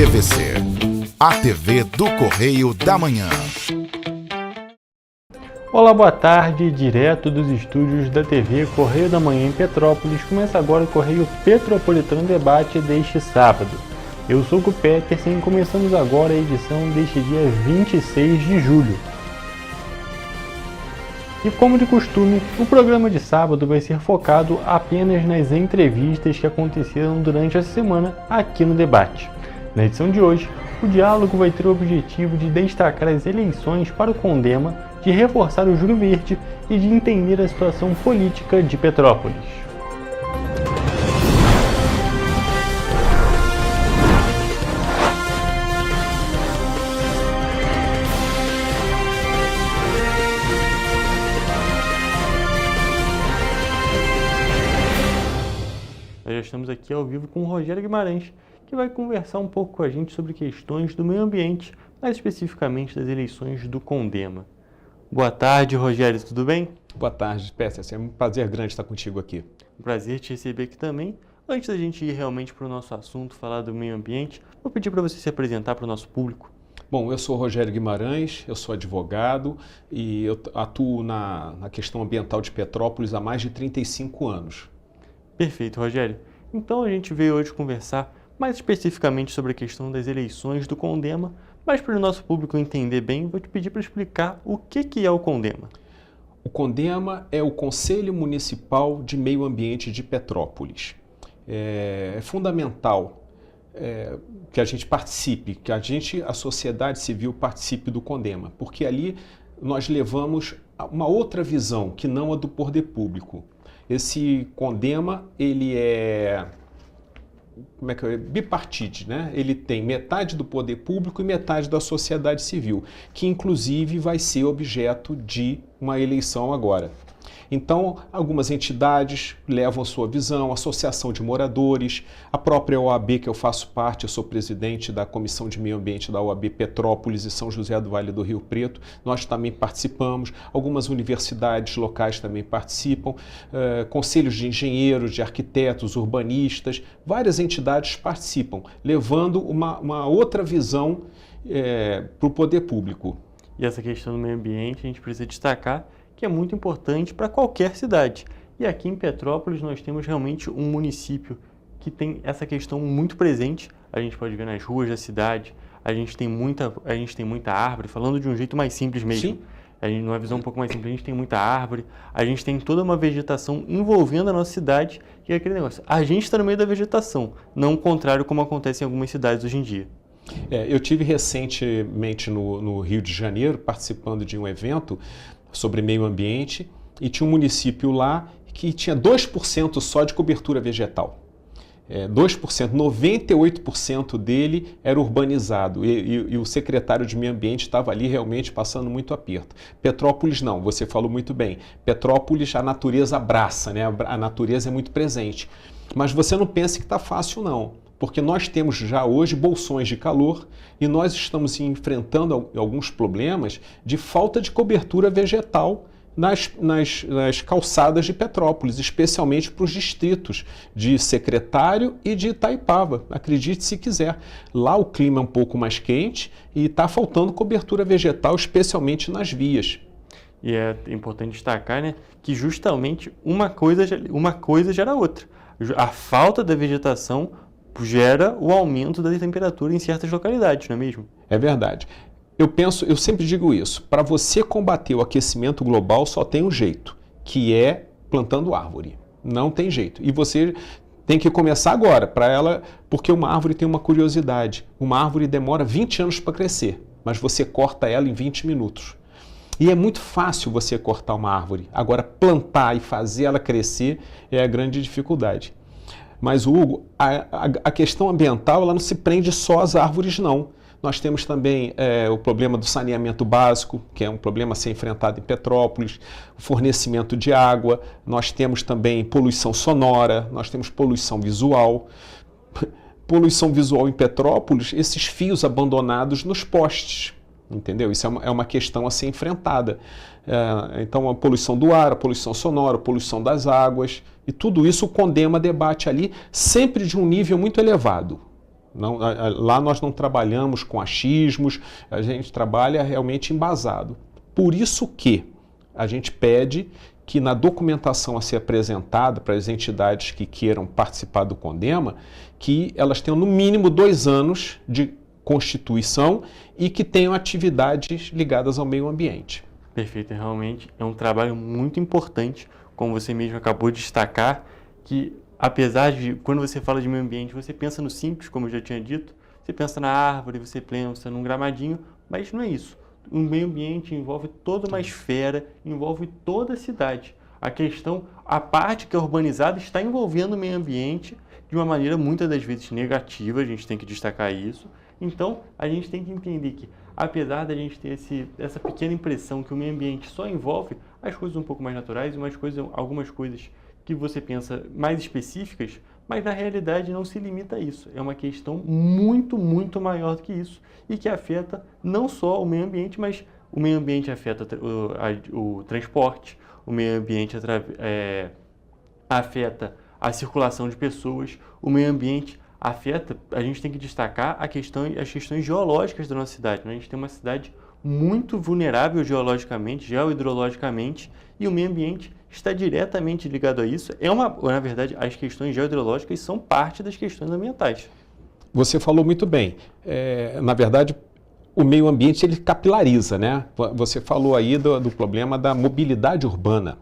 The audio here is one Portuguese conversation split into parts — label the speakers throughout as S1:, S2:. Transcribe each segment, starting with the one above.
S1: TVC, a TV do Correio da Manhã.
S2: Olá, boa tarde, direto dos estúdios da TV Correio da Manhã em Petrópolis. Começa agora o Correio Petropolitano Debate deste sábado. Eu sou o Peterson e começamos agora a edição deste dia 26 de julho. E como de costume, o programa de sábado vai ser focado apenas nas entrevistas que aconteceram durante a semana aqui no debate. Na edição de hoje, o diálogo vai ter o objetivo de destacar as eleições para o Condema, de reforçar o Juro Verde e de entender a situação política de Petrópolis. Nós já estamos aqui ao vivo com o Rogério Guimarães, que vai conversar um pouco com a gente sobre questões do meio ambiente, mais especificamente das eleições do Condema. Boa tarde, Rogério, tudo bem?
S3: Boa tarde, Peterson. É um prazer grande estar contigo aqui.
S2: Um prazer te receber aqui também. Antes da gente ir realmente para o nosso assunto, falar do meio ambiente, vou pedir para você se apresentar para o nosso público.
S3: Bom, eu sou Rogério Guimarães, eu sou advogado e eu atuo na questão ambiental de Petrópolis há mais de 35 anos.
S2: Perfeito, Rogério. Então a gente veio hoje conversar mais especificamente sobre a questão das eleições do Condema, mas para o nosso público entender bem, vou te pedir para explicar o que é o Condema.
S3: O Condema é o Conselho Municipal de Meio Ambiente de Petrópolis. É fundamental que a gente participe, que a sociedade civil participe do Condema, porque ali nós levamos uma outra visão que não a do poder público. Esse Condema, ele é bipartite, né? Ele tem metade do poder público e metade da sociedade civil, que inclusive vai ser objeto de uma eleição agora. Então, algumas entidades levam sua visão, associação de moradores, a própria OAB, que eu faço parte, eu sou presidente da Comissão de Meio Ambiente da OAB Petrópolis e São José do Vale do Rio Preto, nós também participamos, algumas universidades locais também participam, conselhos de engenheiros, de arquitetos, urbanistas, várias entidades participam, levando uma outra visão para o poder público.
S2: E essa questão do meio ambiente, a gente precisa destacar que é muito importante para qualquer cidade. E aqui em Petrópolis nós temos realmente um município que tem essa questão muito presente. A gente pode ver nas ruas da cidade, a gente tem muita árvore, falando de um jeito mais simples mesmo.
S3: Sim.
S2: A gente, numa visão um pouco mais simples, a gente tem muita árvore, a gente tem toda uma vegetação envolvendo a nossa cidade e é aquele negócio. A gente está no meio da vegetação, não o contrário como acontece em algumas cidades hoje em dia.
S3: Eu tive recentemente no Rio de Janeiro participando de um evento sobre meio ambiente e tinha um município lá que tinha 2% só de cobertura vegetal. 2%, 98% dele era urbanizado e o secretário de meio ambiente estava ali realmente passando muito aperto. Petrópolis não, você falou muito bem. Petrópolis a natureza abraça, né? A natureza é muito presente. Mas você não pense que está fácil não, porque nós temos já hoje bolsões de calor e nós estamos enfrentando alguns problemas de falta de cobertura vegetal nas calçadas de Petrópolis, especialmente para os distritos de Secretário e de Itaipava, acredite se quiser. Lá o clima é um pouco mais quente e está faltando cobertura vegetal, especialmente nas vias.
S2: E é importante destacar, né, que justamente uma coisa gera outra. A falta da vegetação gera o aumento da temperatura em certas localidades, não é mesmo?
S3: É verdade. Eu sempre digo isso, para você combater o aquecimento global só tem um jeito, que é plantando árvore. Não tem jeito. E você tem que começar agora, porque uma árvore tem uma curiosidade. Uma árvore demora 20 anos para crescer, mas você corta ela em 20 minutos. E é muito fácil você cortar uma árvore. Agora, plantar e fazer ela crescer é a grande dificuldade. Mas, Hugo, a questão ambiental ela não se prende só às árvores, não. Nós temos também o problema do saneamento básico, que é um problema a ser enfrentado em Petrópolis, o fornecimento de água, nós temos também poluição sonora, nós temos poluição visual. Poluição visual em Petrópolis, esses fios abandonados nos postes. Entendeu? Isso é uma questão a ser enfrentada. Então, a poluição do ar, a poluição sonora, a poluição das águas, e tudo isso o Condema debate ali, sempre de um nível muito elevado. Lá nós não trabalhamos com achismos, a gente trabalha realmente embasado. Por isso que a gente pede que na documentação a ser apresentada para as entidades que queiram participar do CONDEMA, que elas tenham no mínimo 2 anos de constituição e que tenham atividades ligadas ao meio ambiente.
S2: Perfeito, realmente é um trabalho muito importante, como você mesmo acabou de destacar, que apesar de, quando você fala de meio ambiente, você pensa no simples, como eu já tinha dito, você pensa na árvore, você pensa num gramadinho, mas não é isso. O meio ambiente envolve toda uma esfera, envolve toda a cidade. A parte que é urbanizada está envolvendo o meio ambiente de uma maneira muitas das vezes negativa, a gente tem que destacar isso. Então, a gente tem que entender que, apesar da gente ter essa pequena impressão que o meio ambiente só envolve as coisas um pouco mais naturais, algumas coisas que você pensa mais específicas, mas na realidade não se limita a isso. É uma questão muito, muito maior do que isso e que afeta não só o meio ambiente, mas o meio ambiente afeta o transporte, o meio ambiente afeta a circulação de pessoas, o meio ambiente afeta, a gente tem que destacar as questões geológicas da nossa cidade. Né? A gente tem uma cidade muito vulnerável geologicamente, geohidrologicamente, e o meio ambiente está diretamente ligado a isso. Na verdade, as questões geohidrológicas são parte das questões ambientais.
S3: Você falou muito bem. Na verdade, o meio ambiente ele capilariza, né? Você falou aí do problema da mobilidade urbana.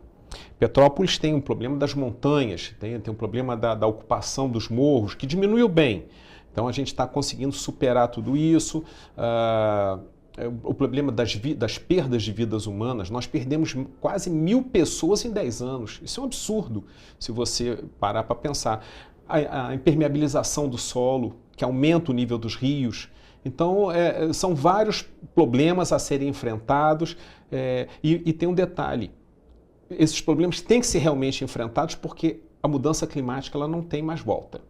S3: Petrópolis tem um problema das montanhas, tem um problema da ocupação dos morros, que diminuiu bem. Então a gente está conseguindo superar tudo isso. O problema das perdas de vidas humanas, nós perdemos quase 1.000 pessoas em 10 anos. Isso é um absurdo, se você parar para pensar. A impermeabilização do solo, que aumenta o nível dos rios. Então, são vários problemas a serem enfrentados. E tem um detalhe, esses problemas têm que ser realmente enfrentados porque a mudança climática ela não tem mais volta.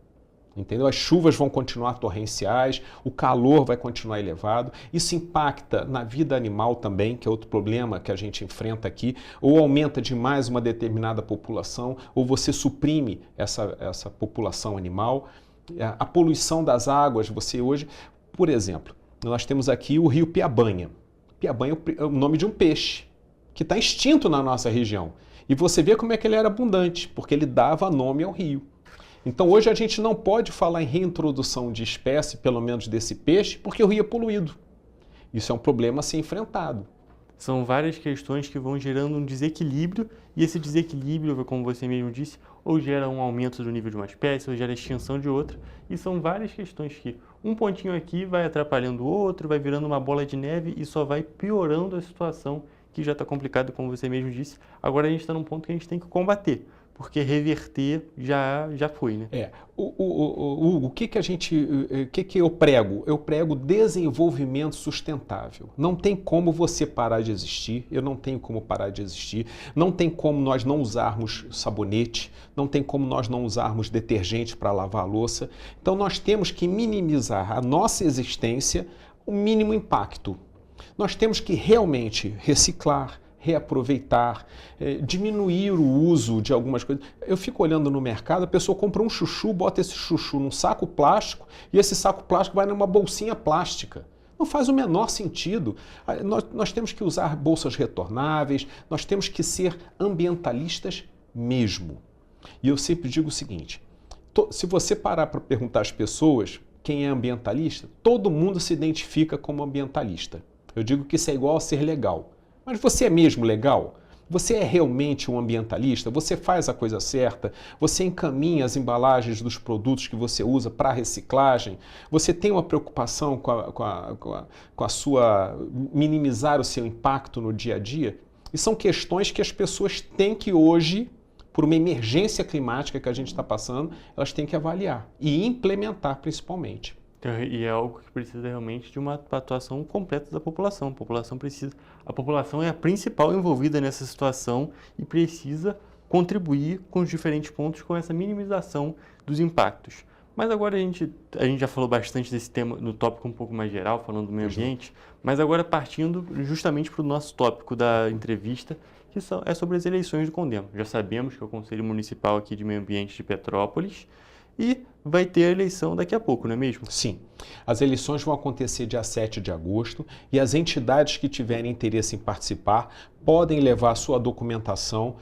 S3: Entendeu? As chuvas vão continuar torrenciais, o calor vai continuar elevado, isso impacta na vida animal também, que é outro problema que a gente enfrenta aqui, ou aumenta demais uma determinada população, ou você suprime essa população animal. A poluição das águas, você hoje, por exemplo, nós temos aqui o rio Piabanha. Piabanha é o nome de um peixe, que está extinto na nossa região. E você vê como é que ele era abundante, porque ele dava nome ao rio. Então hoje a gente não pode falar em reintrodução de espécie, pelo menos desse peixe, porque o rio é poluído. Isso é um problema a ser enfrentado.
S2: São várias questões que vão gerando um desequilíbrio, e esse desequilíbrio, como você mesmo disse, ou gera um aumento do nível de uma espécie, ou gera extinção de outra, e são várias questões que um pontinho aqui vai atrapalhando o outro, vai virando uma bola de neve e só vai piorando a situação que já está complicada, como você mesmo disse. Agora a gente está num ponto que a gente tem que combater, porque reverter já foi, né?
S3: O que eu prego? Eu prego desenvolvimento sustentável. Não tem como você parar de existir, eu não tenho como parar de existir, não tem como nós não usarmos sabonete, não tem como nós não usarmos detergente para lavar a louça. Então nós temos que minimizar a nossa existência, o mínimo impacto. Nós temos que realmente reciclar, reaproveitar, diminuir o uso de algumas coisas. Eu fico olhando no mercado, a pessoa compra um chuchu, bota esse chuchu num saco plástico e esse saco plástico vai numa bolsinha plástica. Não faz o menor sentido. Nós temos que usar bolsas retornáveis, nós temos que ser ambientalistas mesmo. E eu sempre digo o seguinte, se você parar para perguntar às pessoas quem é ambientalista, todo mundo se identifica como ambientalista. Eu digo que isso é igual a ser legal. Mas você é mesmo legal? Você é realmente um ambientalista? Você faz a coisa certa? Você encaminha as embalagens dos produtos que você usa para reciclagem? Você tem uma preocupação com a sua minimizar o seu impacto no dia a dia? E são questões que as pessoas têm que hoje, por uma emergência climática que a gente está passando, elas têm que avaliar e implementar principalmente.
S2: E é algo que precisa realmente de uma atuação completa da população. A população é a principal envolvida nessa situação e precisa contribuir com os diferentes pontos com essa minimização dos impactos. Mas agora a gente já falou bastante desse tema no tópico um pouco mais geral, falando do meio ambiente, mas agora partindo justamente para o nosso tópico da entrevista, que é sobre as eleições do CONDEMA. Já sabemos que é o Conselho Municipal aqui de Meio Ambiente de Petrópolis, e vai ter a eleição daqui a pouco, não é mesmo?
S3: Sim. As eleições vão acontecer dia 7 de agosto e as entidades que tiverem interesse em participar podem levar a sua documentação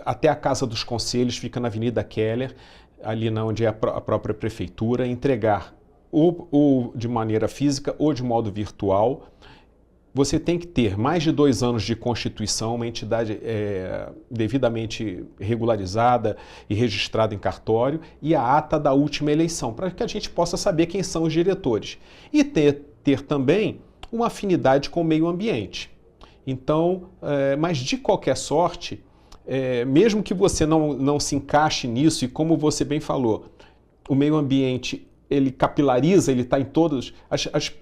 S3: até a Casa dos Conselhos, fica na Avenida Keller, ali onde é a própria prefeitura, entregar ou de maneira física ou de modo virtual. Você tem que ter mais de 2 anos de constituição, uma entidade devidamente regularizada e registrada em cartório, e a ata da última eleição, para que a gente possa saber quem são os diretores. E ter também uma afinidade com o meio ambiente. Então, mas de qualquer sorte, mesmo que você não se encaixe nisso, e como você bem falou, o meio ambiente ele capilariza, ele está em todas.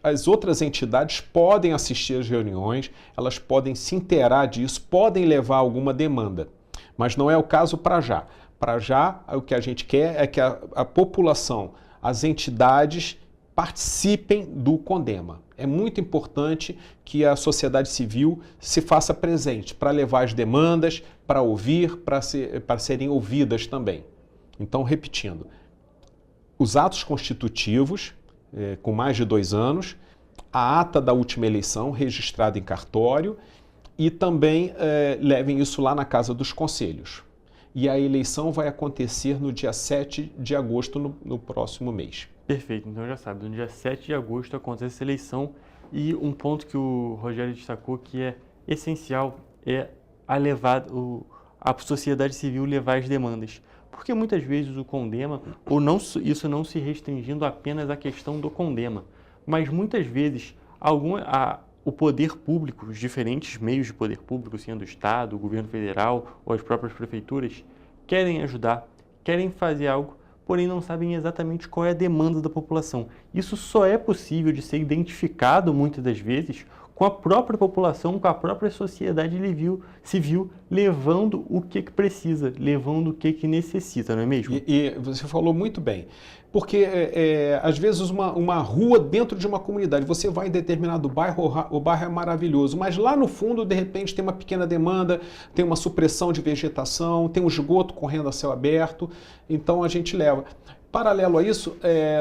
S3: As outras entidades podem assistir às reuniões, elas podem se inteirar disso, podem levar alguma demanda, mas não é o caso para já. Para já, o que a gente quer é que a população, as entidades participem do Condema. É muito importante que a sociedade civil se faça presente para levar as demandas, para ouvir, para serem ouvidas também. Então, repetindo, os atos constitutivos, com mais de 2 anos, a ata da última eleição registrada em cartório e também levem isso lá na Casa dos Conselhos. E a eleição vai acontecer no dia 7 de agosto, no próximo mês.
S2: Perfeito, então já sabe, no dia 7 de agosto acontece essa eleição e um ponto que o Rogério destacou que é essencial é a sociedade civil levar as demandas. Porque muitas vezes o Condema, isso não se restringindo apenas à questão do Condema, mas muitas vezes o poder público, os diferentes meios de poder público, sendo o Estado, o governo federal ou as próprias prefeituras, querem ajudar, querem fazer algo, porém não sabem exatamente qual é a demanda da população. Isso só é possível de ser identificado muitas das vezes com a própria população, com a própria sociedade civil, levando o que precisa, levando o que necessita, não é mesmo?
S3: E você falou muito bem, porque às vezes uma rua dentro de uma comunidade, você vai em determinado bairro, o bairro é maravilhoso, mas lá no fundo, de repente, tem uma pequena demanda, tem uma supressão de vegetação, tem um esgoto correndo a céu aberto, então a gente leva. Paralelo a isso,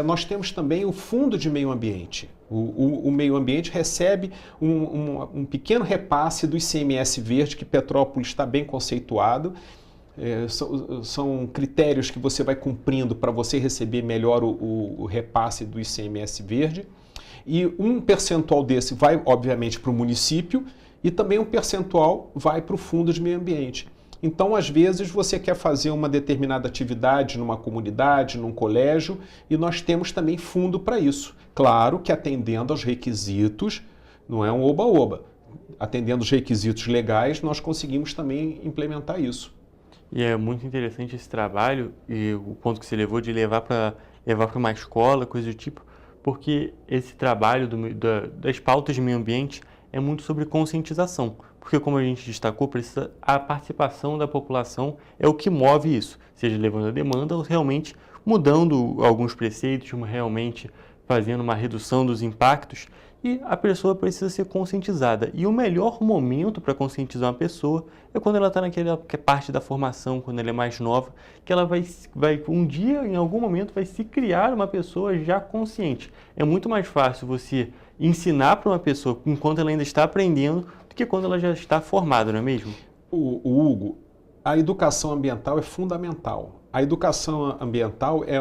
S3: nós temos também o Fundo de Meio Ambiente. O meio ambiente recebe um pequeno repasse do ICMS verde, que Petrópolis está bem conceituado. São critérios que você vai cumprindo para você receber melhor o repasse do ICMS verde. E um percentual desse vai, obviamente, para o município e também um percentual vai para o Fundo de Meio Ambiente. Então, às vezes, você quer fazer uma determinada atividade numa comunidade, num colégio, e nós temos também fundo para isso. Claro que atendendo aos requisitos, não é um oba-oba. Atendendo os requisitos legais, nós conseguimos também implementar isso.
S2: E é muito interessante esse trabalho, e o ponto que você levou de levar para uma escola, coisa do tipo, porque esse trabalho das pautas de meio ambiente é muito sobre conscientização. Porque, como a gente destacou, a participação da população é o que move isso, seja levando a demanda ou realmente mudando alguns preceitos, realmente fazendo uma redução dos impactos, e a pessoa precisa ser conscientizada. E o melhor momento para conscientizar uma pessoa é quando ela está naquela parte da formação, quando ela é mais nova, que ela vai um dia, em algum momento, vai se criar uma pessoa já consciente. É muito mais fácil você ensinar para uma pessoa enquanto ela ainda está aprendendo do que quando ela já está formada, não é mesmo?
S3: Hugo, a educação ambiental é fundamental. A educação ambiental é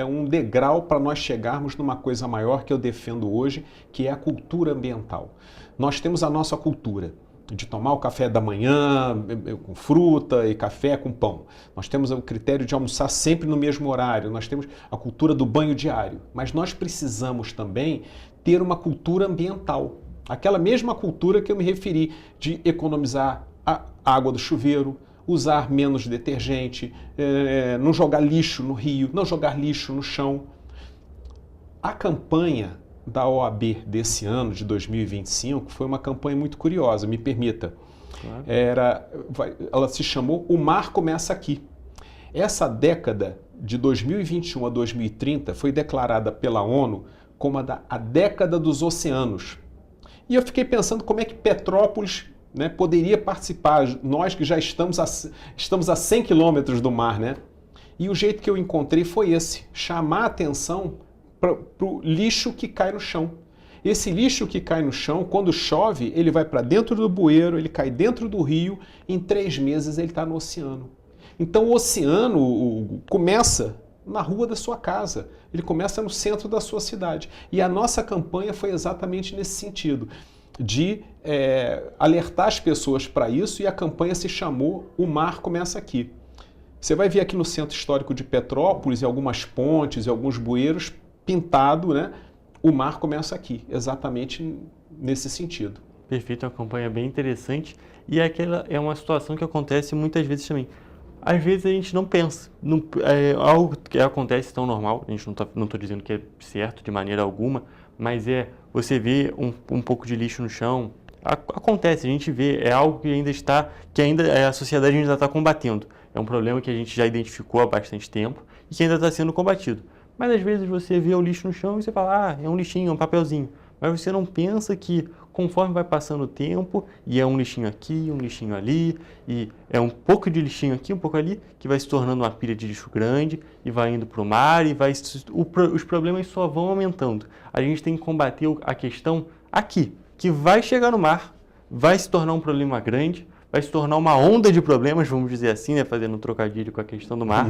S3: um degrau para nós chegarmos numa coisa maior que eu defendo hoje, que é a cultura ambiental. Nós temos a nossa cultura de tomar o café da manhã com fruta e café com pão. Nós temos o critério de almoçar sempre no mesmo horário. Nós temos a cultura do banho diário. Mas nós precisamos também ter uma cultura ambiental. Aquela mesma cultura que eu me referi de economizar a água do chuveiro, usar menos detergente, não jogar lixo no rio, não jogar lixo no chão. A campanha da OAB desse ano, de 2025, foi uma campanha muito curiosa, me permita. Claro. Ela se chamou O Mar Começa Aqui. Essa década, de 2021 a 2030, foi declarada pela ONU como a década dos oceanos. E eu fiquei pensando como é que Petrópolis, né, poderia participar, nós que já estamos a 100 quilômetros do mar, né? E o jeito que eu encontrei foi esse, chamar a atenção para o lixo que cai no chão. Esse lixo que cai no chão, quando chove, ele vai para dentro do bueiro, ele cai dentro do rio, em 3 meses ele está no oceano. Então o oceano começa na rua da sua casa, ele começa no centro da sua cidade. E a nossa campanha foi exatamente nesse sentido, de alertar as pessoas para isso, e a campanha se chamou O Mar Começa Aqui. Você vai ver aqui no Centro Histórico de Petrópolis, em algumas pontes, em alguns bueiros, pintado, né? O mar começa aqui, exatamente nesse sentido.
S2: Perfeito, é uma campanha bem interessante, e é uma situação que acontece muitas vezes também. Às vezes a gente não pensa, algo que acontece tão normal, a gente não estou dizendo que é certo de maneira alguma, mas você vê um pouco de lixo no chão, acontece, a gente vê, é algo que a sociedade ainda está combatendo. É um problema que a gente já identificou há bastante tempo e que ainda está sendo combatido. Mas às vezes você vê o lixo no chão e você fala, é um lixinho, é um papelzinho. Mas você não pensa que conforme vai passando o tempo, e é um lixinho aqui, um lixinho ali, e é um pouco de lixinho aqui, um pouco ali, que vai se tornando uma pilha de lixo grande, e vai indo para o mar, e os problemas só vão aumentando. A gente tem que combater a questão aqui, que vai chegar no mar, vai se tornar um problema grande, vai se tornar uma onda de problemas, vamos dizer assim, né, fazendo um trocadilho com a questão do mar,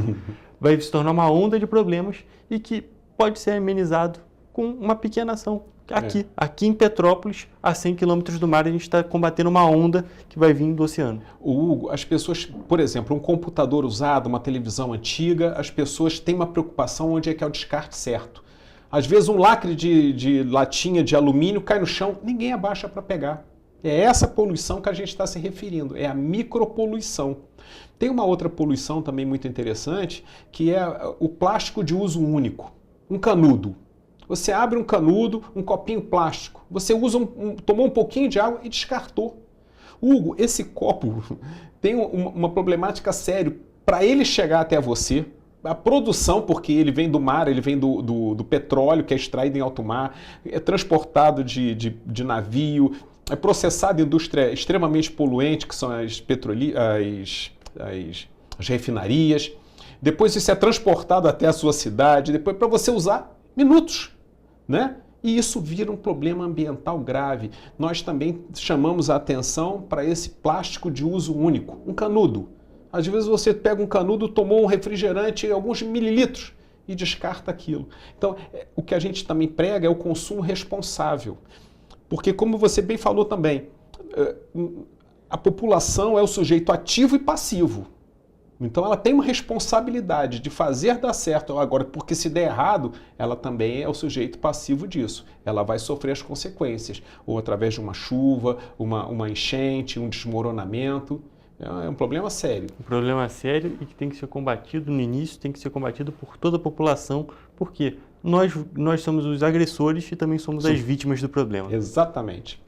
S2: vai se tornar uma onda de problemas e que pode ser amenizado com uma pequena ação. Aqui em Petrópolis, a 100 quilômetros do mar, a gente está combatendo uma onda que vai vir do oceano.
S3: Hugo, as pessoas, por exemplo, um computador usado, uma televisão antiga, as pessoas têm uma preocupação onde é que é o descarte certo. Às vezes um lacre de latinha de alumínio cai no chão, ninguém abaixa para pegar. É essa poluição que a gente está se referindo, é a micropoluição. Tem uma outra poluição também muito interessante, que é o plástico de uso único, um canudo. Você abre um canudo, um copinho plástico, você tomou um pouquinho de água e descartou. Hugo, esse copo tem uma problemática séria. Para ele chegar até você, a produção, porque ele vem do mar, ele vem do petróleo que é extraído em alto mar, é transportado de navio, é processado em indústria extremamente poluente, que são as refinarias. Depois isso é transportado até a sua cidade, depois para você usar minutos, né? E isso vira um problema ambiental grave. Nós também chamamos a atenção para esse plástico de uso único, um canudo. Às vezes você pega um canudo, tomou um refrigerante, alguns mililitros, e descarta aquilo. Então, o que a gente também prega é o consumo responsável. Porque, como você bem falou também, a população é o sujeito ativo e passivo. Então ela tem uma responsabilidade de fazer dar certo. Agora, porque se der errado, ela também é o sujeito passivo disso. Ela vai sofrer as consequências, ou através de uma chuva, uma enchente, um desmoronamento. É um problema sério. Um
S2: problema sério e que tem que ser combatido no início, tem que ser combatido por toda a população, porque nós somos os agressores e também somos as vítimas do problema.
S3: Exatamente.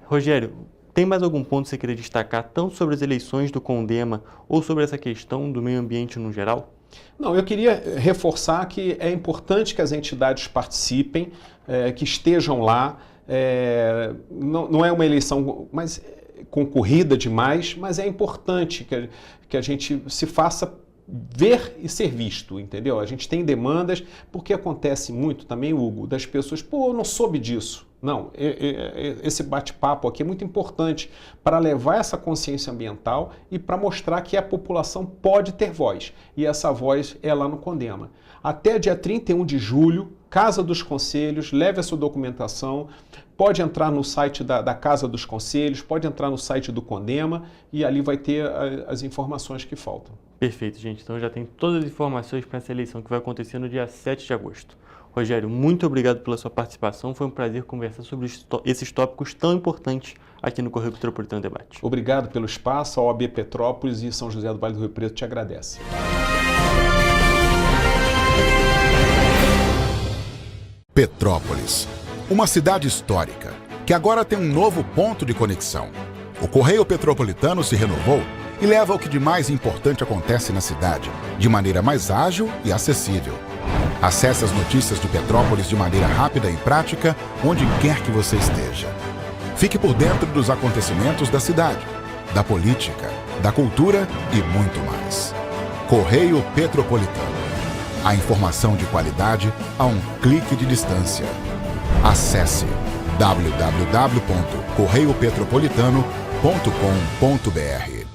S2: Rogério, tem mais algum ponto que você queria destacar, tanto sobre as eleições do CONDEMA ou sobre essa questão do meio ambiente no geral?
S3: Não, eu queria reforçar que é importante que as entidades participem, que estejam lá. Não é uma eleição concorrida demais, mas é importante que a gente se faça ver e ser visto, entendeu? A gente tem demandas, porque acontece muito também, Hugo, das pessoas, eu não soube disso. Não, esse bate-papo aqui é muito importante para levar essa consciência ambiental e para mostrar que a população pode ter voz. E essa voz é lá no CONDEMA. Até dia 31 de julho, Casa dos Conselhos, leve a sua documentação, pode entrar no site da Casa dos Conselhos, pode entrar no site do CONDEMA e ali vai ter as informações que faltam.
S2: Perfeito, gente. Então já tem todas as informações para essa eleição que vai acontecer no dia 7 de agosto. Rogério, muito obrigado pela sua participação. Foi um prazer conversar sobre esses tópicos tão importantes aqui no Correio Metropolitano Debate.
S3: Obrigado pelo espaço. A OAB Petrópolis e São José do Vale do Rio Preto te agradecem.
S1: Petrópolis, uma cidade histórica que agora tem um novo ponto de conexão. O Correio Petropolitano se renovou e leva o que de mais importante acontece na cidade, de maneira mais ágil e acessível. Acesse as notícias de Petrópolis de maneira rápida e prática, onde quer que você esteja. Fique por dentro dos acontecimentos da cidade, da política, da cultura e muito mais. Correio Petropolitano. A informação de qualidade a um clique de distância. Acesse www.correiopetropolitano.com.br.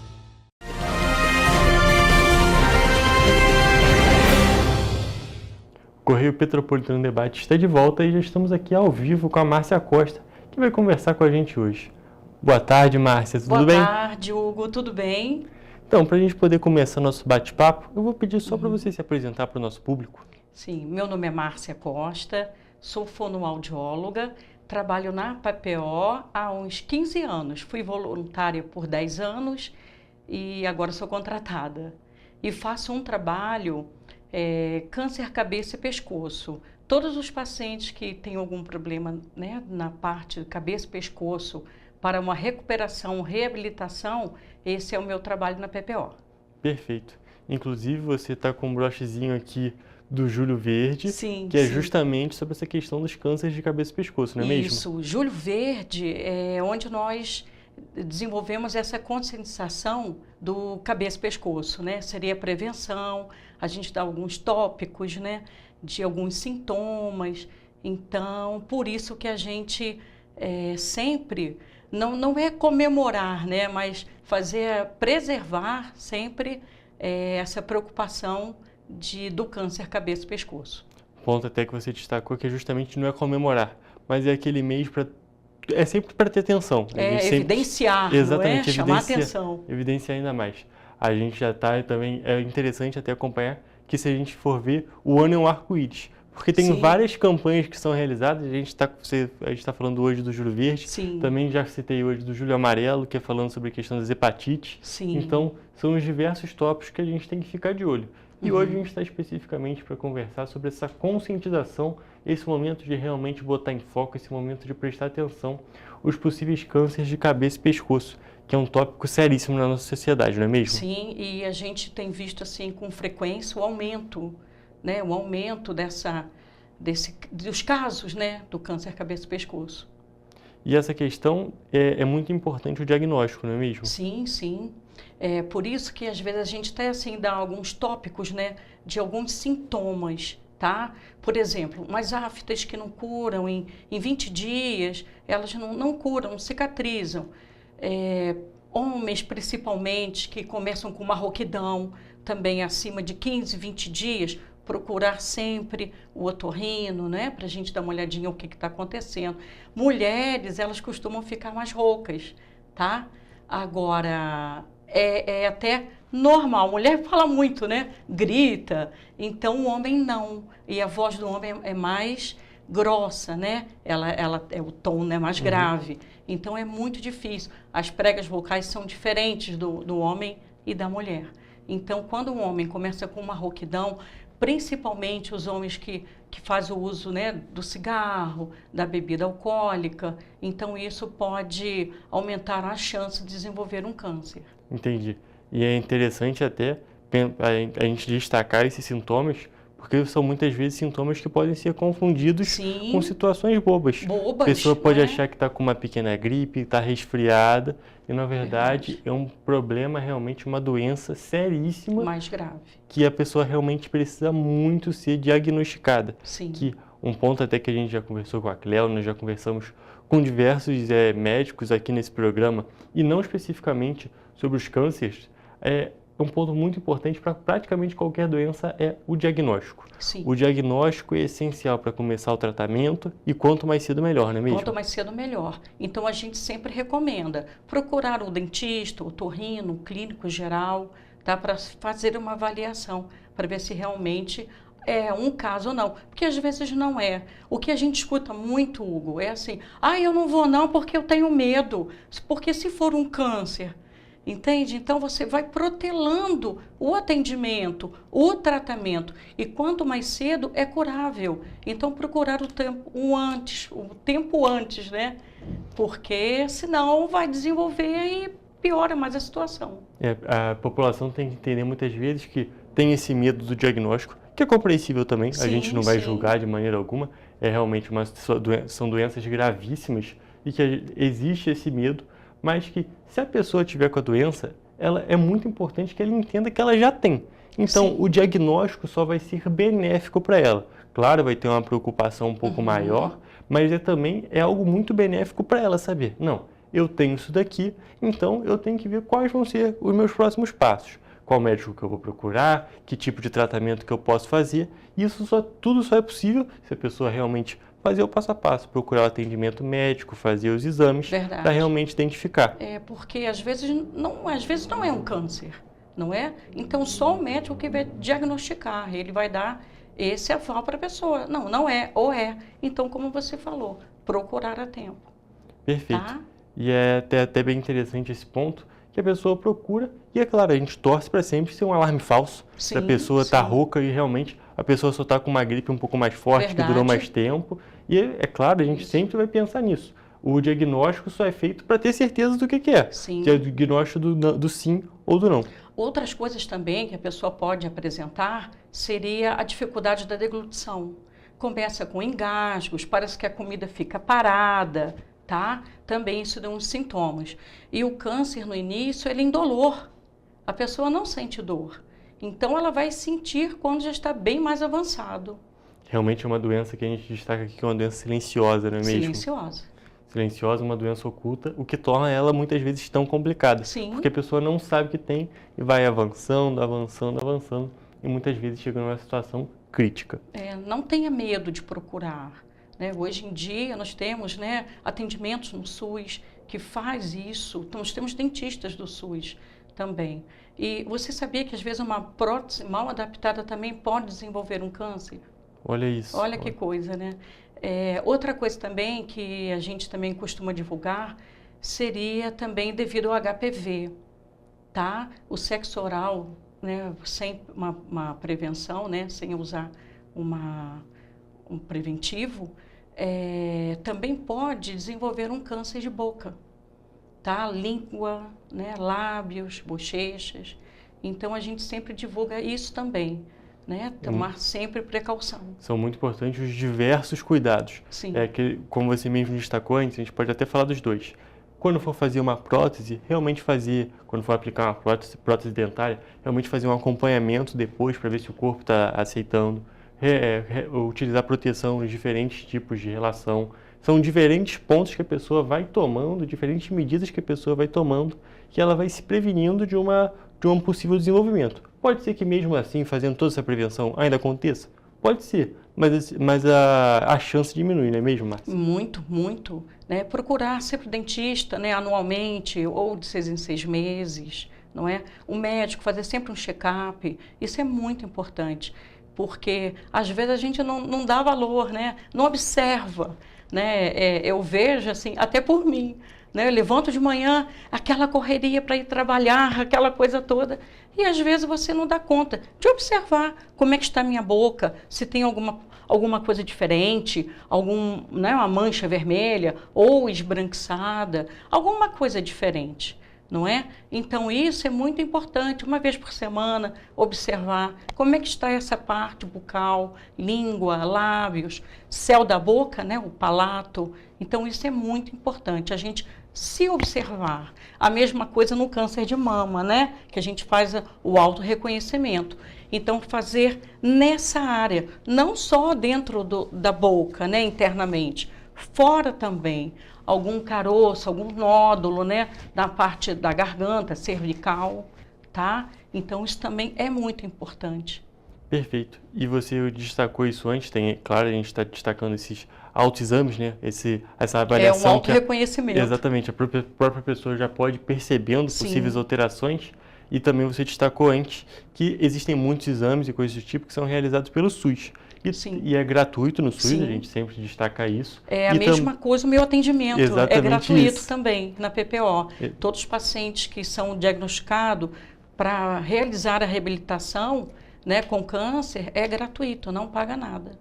S2: O Correio Petropolitano Debate está de volta e já estamos aqui ao vivo com a Márcia Costa, que vai conversar com a gente hoje. Boa tarde, Márcia, tudo bem?
S4: Boa tarde, Hugo, tudo bem?
S2: Então, para a gente poder começar nosso bate-papo, eu vou pedir só para você se apresentar para o nosso público.
S4: Sim, meu nome é Márcia Costa, sou fonoaudióloga, trabalho na PPO há uns 15 anos, fui voluntária por 10 anos e agora sou contratada. E faço um trabalho câncer cabeça e pescoço. Todos os pacientes que têm algum problema, né, na parte de cabeça e pescoço, para uma recuperação, reabilitação, esse é o meu trabalho na PPO.
S2: Perfeito. Inclusive, você está com um brochezinho aqui do Júlio Verde,
S4: sim,
S2: que é
S4: sim.
S2: justamente sobre essa questão dos cânceres de cabeça e pescoço, não é mesmo?
S4: Isso. Júlio Verde é onde nós desenvolvemos essa conscientização do cabeça e pescoço, né? Seria a prevenção, a gente dá alguns tópicos, né, de alguns sintomas. Então, por isso que a gente sempre, não é comemorar, né, mas preservar sempre essa preocupação do câncer cabeça e pescoço.
S2: Ponto até que você destacou que justamente não é comemorar, mas é aquele mês para... É sempre para ter atenção.
S4: Evidenciar,
S2: sempre... Exatamente,
S4: não é? Chamar atenção.
S2: Evidenciar ainda mais. A gente já está também... É interessante até acompanhar que se a gente for ver, o ano é um arco-íris. Porque tem
S4: Sim.
S2: várias campanhas que são realizadas. A gente está falando hoje do Júlio Verde.
S4: Sim.
S2: Também já citei hoje do Júlio Amarelo, que é falando sobre a questão das hepatites.
S4: Sim.
S2: Então, são os diversos tópicos que a gente tem que ficar de olho. E hoje a gente está especificamente para conversar sobre essa conscientização, esse momento de realmente botar em foco, esse momento de prestar atenção aos possíveis cânceres de cabeça e pescoço, que é um tópico seríssimo na nossa sociedade, não é mesmo?
S4: Sim, e a gente tem visto assim com frequência o aumento, né, dos casos, né, do câncer cabeça e pescoço.
S2: E essa questão é muito importante o diagnóstico, não é mesmo?
S4: Sim, sim. É por isso que às vezes a gente até assim dá alguns tópicos, né, de alguns sintomas, tá? Por exemplo, umas aftas que não curam em 20 dias, elas não curam, não cicatrizam. Homens, principalmente, que começam com uma rouquidão, também acima de 15, 20 dias, procurar sempre o otorrino, né, para a gente dar uma olhadinha o que está acontecendo. Mulheres, elas costumam ficar mais roucas, tá? Agora, é até normal, a mulher fala muito, né, grita, então o homem não, e a voz do homem é mais grossa, né, o tom é mais grave, então é muito difícil. As pregas vocais são diferentes do homem e da mulher. Então, quando um homem começa com uma rouquidão, principalmente os homens que fazem o uso, né, do cigarro, da bebida alcoólica, então isso pode aumentar a chance de desenvolver um câncer.
S2: Entendi. E é interessante até a gente destacar esses sintomas, porque são muitas vezes sintomas que podem ser confundidos
S4: Sim.
S2: com situações bobas. A pessoa pode achar que está com uma pequena gripe, está resfriada, e na verdade é um problema, realmente uma doença seríssima.
S4: Mais grave.
S2: Que a pessoa realmente precisa muito ser diagnosticada.
S4: Sim.
S2: Que um ponto até que a gente já conversou com a Cléo, nós já conversamos com diversos médicos aqui nesse programa, e não especificamente sobre os cânceres, um ponto muito importante para praticamente qualquer doença é o diagnóstico.
S4: Sim.
S2: O diagnóstico é essencial para começar o tratamento e quanto mais cedo melhor, não é mesmo?
S4: Quanto mais cedo melhor. Então a gente sempre recomenda procurar o dentista, o otorrino, o clínico geral, tá, para fazer uma avaliação, para ver se realmente é um caso ou não, porque às vezes não é. O que a gente escuta muito, Hugo, é assim, eu não vou não porque eu tenho medo, porque se for um câncer, entende? Então você vai protelando o atendimento, o tratamento, e quanto mais cedo é curável. Então procurar o tempo antes, né? Porque senão vai desenvolver e piora mais a situação.
S2: A população tem que entender muitas vezes que tem esse medo do diagnóstico, que é compreensível também,
S4: Sim,
S2: a gente não vai
S4: sim.
S2: julgar de maneira alguma, é realmente são doenças gravíssimas e que existe esse medo, mas que se a pessoa tiver com a doença, é muito importante que ela entenda que ela já tem. Então,
S4: Sim.
S2: o diagnóstico só vai ser benéfico para ela. Claro, vai ter uma preocupação um pouco maior, mas também é algo muito benéfico para ela saber. Não, eu tenho isso daqui, então eu tenho que ver quais vão ser os meus próximos passos. Qual médico que eu vou procurar, que tipo de tratamento que eu posso fazer. Tudo só é possível se a pessoa realmente fazer o passo a passo, procurar o atendimento médico, fazer os exames para realmente identificar.
S4: Porque às vezes não é um câncer, não é? Então só o médico que vai diagnosticar, ele vai dar esse aval para a pessoa. Não é, ou é. Então, como você falou, procurar a tempo.
S2: Perfeito.
S4: Tá?
S2: E é até bem interessante esse ponto, que a pessoa procura, e é claro, a gente torce para sempre ser um alarme falso, se a pessoa está rouca e realmente a pessoa só está com uma gripe um pouco mais forte, que durou mais tempo, e é claro, a gente sempre vai pensar nisso. O diagnóstico só é feito para ter certeza do que é, que é o diagnóstico do sim ou do não.
S4: Outras coisas também que a pessoa pode apresentar seria a dificuldade da deglutição. Começa com engasgos, parece que a comida fica parada, tá? Também isso dá uns sintomas. E o câncer no início, ele é indolor. A pessoa não sente dor. Então ela vai sentir quando já está bem mais avançado.
S2: Realmente é uma doença que a gente destaca aqui que é uma doença silenciosa, não é mesmo?
S4: Silenciosa.
S2: Silenciosa, uma doença oculta, o que torna ela muitas vezes tão complicada. Porque a pessoa não sabe que tem e vai avançando, e muitas vezes chega numa situação crítica.
S4: Não tenha medo de procurar. Né? Hoje em dia nós temos, né, atendimentos no SUS que faz isso, nós temos dentistas do SUS também. E você sabia que às vezes uma prótese mal adaptada também pode desenvolver um câncer?
S2: Olha isso.
S4: Olha que coisa, né? Outra coisa também que a gente também costuma divulgar seria também devido ao HPV, tá? O sexo oral, né, sem uma prevenção, né, sem usar um preventivo, também pode desenvolver um câncer de boca, tá? Língua, né, lábios, bochechas. Então a gente sempre divulga isso também. Né? Tomar sempre precaução.
S2: São muito importantes os diversos cuidados.
S4: Sim.
S2: Que, como você mesmo destacou antes, a gente pode até falar dos dois. Quando for fazer uma prótese, quando for aplicar uma prótese dentária, realmente fazer um acompanhamento depois para ver se o corpo está aceitando, utilizar proteção nos diferentes tipos de relação. São diferentes pontos que a pessoa vai tomando, diferentes medidas que a pessoa vai tomando, que ela vai se prevenindo de um possível desenvolvimento. Pode ser que mesmo assim, fazendo toda essa prevenção, ainda aconteça? Pode ser, mas a chance diminui, não é mesmo, Márcia?
S4: Muito, muito. Né? Procurar sempre dentista, né, anualmente ou de 6 em 6 meses, não é? O médico fazer sempre um check-up, isso é muito importante, porque às vezes a gente não dá valor, né? Não observa. Né? Eu vejo assim, até por mim. Né? Eu levanto de manhã, aquela correria para ir trabalhar, aquela coisa toda. E às vezes você não dá conta de observar como é que está a minha boca, se tem alguma coisa diferente, né, uma mancha vermelha ou esbranquiçada, alguma coisa diferente. Não é? Então isso é muito importante, uma vez por semana, observar como é que está essa parte bucal, língua, lábios, céu da boca, né, o palato. Então isso é muito importante, a gente se observar. A mesma coisa no câncer de mama, né, que a gente faz o autorreconhecimento. Então fazer nessa área, não só dentro da boca, né, internamente, fora também. Algum caroço, algum nódulo, né, na parte da garganta, cervical, tá? Então, isso também é muito importante.
S2: Perfeito. E você destacou isso antes, claro, a gente está destacando esses autoexames, né? Essa avaliação.
S4: É um autorreconhecimento.
S2: Exatamente, a própria pessoa já pode ir percebendo possíveis alterações. E também você destacou antes que existem muitos exames e coisas do tipo que são realizados pelo SUS. E é gratuito no SUS, a gente sempre destaca isso.
S4: É a mesma coisa o meu atendimento, é gratuito
S2: isso.
S4: Também na PPO. Todos os pacientes que são diagnosticados para realizar a reabilitação, né, com câncer, é gratuito, não paga nada.